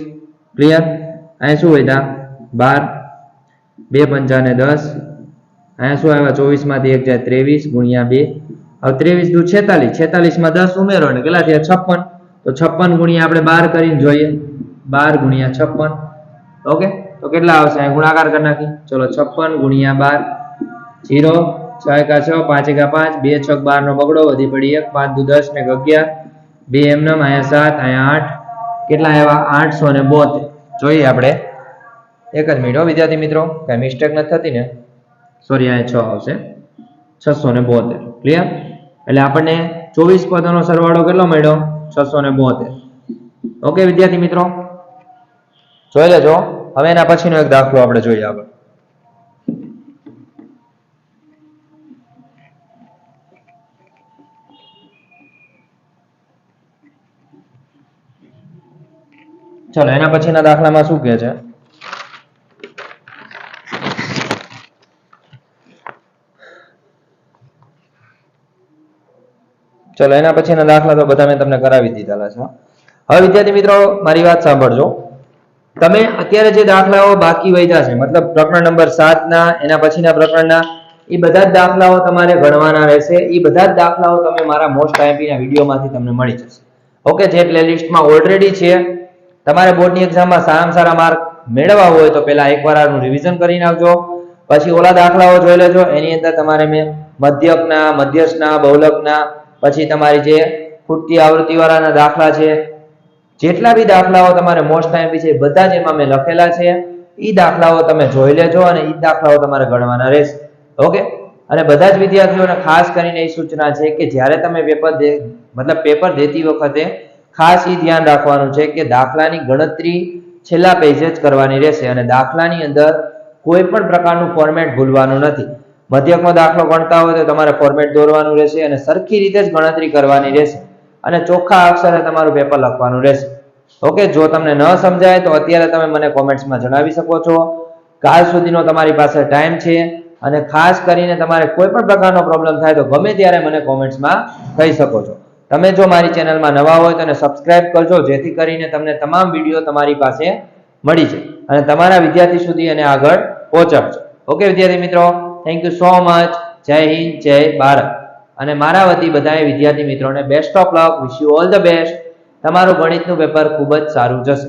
ક્લિયર. અહીંયા શું વધ્યા 12, 2 પંચા ને 10, અહીંયા શું આવ્યા 24 માંથી 1 જાય 23 ગુણ્યા 2. હવે 23 દુ 46, 46 માં 10 ઉમેરો એટલે કેટલા થયા 56. તો 56 ગુણ્યા આપણે 12 કરીને જોઈએ 12 ગુણ્યા 56. ઓકે તો કેટલા આવશે અહીં ગુણાકાર કરી નાખી. ચલો 56 ગુણ્યા 12 0, 6 એકા 6, 5 એકા 5, 2 6 12 નો બગડો વધી પડી 1, 5 દુ 10 ને 11, 2 એમનેમ અહીંયા 7 અહીંયા 8 કેટલા આવ્યા 872. જોઈએ આપણે એક જ મિનિટ વિદ્યાર્થી મિત્રો, કઈ મિસ્ટેક નથી થતી ને, સોરી અહીંયા 6 આવશે 672. ક્લિયર. એટલે આપણને 24 પદોનો સરવાળો કેટલો મળ્યો 672. ઓકે વિદ્યાર્થી મિત્રો જોઈ લેજો. હવે એના પછીનો એક દાખલો આપણે જોઈએ આગળ. ચલો એના પછીના દાખલામાં શું કહે છે ચલો એના પછીના દાખલા તો બધા મેં તમને કરાવી દીધેલા છે. હવે વિદ્યાર્થી મિત્રો મારી વાત સાંભળજો. તમે અત્યારે જે દાખલાઓ બાકી વધ્યા છે મતલબ પ્રકરણ નંબર 7 ના એના પછીના પ્રકરણના એ બધા જ દાખલાઓ તમારે ગણવાના રહેશે. એ બધા જ દાખલાઓ તમે મારા મોસ્ટ આઈએમપી ના વિડીયોમાંથી તમને મળી જશે. ઓકે જે પ્લેલિસ્ટમાં ઓલરેડી છે. તમારે બોર્ડની એક્ઝામમાં સારામાં સારા માર્ક મેળવવા હોય તો પહેલા એકવાર આનું રિવિઝન કરી નાખજો. પછી ઓલા દાખલાઓ જોઈ લેજો. એની અંદર તમારે મેં મધ્યકના, મધ્યસ્થના, બહુલકના, પછી તમારી જે ખૂટતી આવૃત્તિવાળાના દાખલા છે, જેટલા બી દાખલાઓ તમારે મોસ્ટ ટાઈમ છે બધા જ એમાં મેં લખેલા છે. એ દાખલાઓ તમે જોઈ લેજો અને એ દાખલાઓ તમારે ગણવાના રહેશે. ઓકે. અને બધા જ વિદ્યાર્થીઓને ખાસ કરીને એ સૂચના છે કે જ્યારે તમે પેપર દેતી વખતે ખાસ એ ધ્યાન રાખવાનું છે કે દાખલાની ગણતરી છેલ્લા પેજે જ કરવાની રહેશે અને દાખલાની અંદર કોઈ પણ પ્રકારનું ફોર્મેટ ભૂલવાનું નથી. મધ્યકનો દાખલો ગણતા હોય તો તમારે ફોર્મેટ દોરવાનું રહેશે અને સરખી રીતે જ ગણતરી કરવાની રહેશે અને ચોખ્ખા અક્ષરે તમારું પેપર લખવાનું રહેશે. ઓકે. જો તમને ન સમજાય તો અત્યારે તમે મને કોમેન્ટ્સમાં જણાવી શકો છો. કાલ સુધીનો તમારી પાસે ટાઈમ છે અને ખાસ કરીને તમારે કોઈ પણ પ્રકારનો પ્રોબ્લેમ થાય તો ગમે ત્યારે મને કોમેન્ટ્સમાં કહી શકો છો. તમે જો મારી ચેનલમાં નવા હોય તો એને સબસ્ક્રાઇબ કરજો જેથી કરીને તમને તમામ વિડીયો તમારી પાસે મળી જાય અને તમારા વિદ્યાર્થી સુધી એને આગળ પહોંચાડજો. ઓકે વિદ્યાર્થી મિત્રો, થેન્ક યુ સો મચ. જય હિન્દ, જય ભારત. અને મારા વતી બધા વિદ્યાર્થી મિત્રોને best of luck, wish you all the best. તમારું ગણિતનું પેપર ખૂબ જ સારું જશે.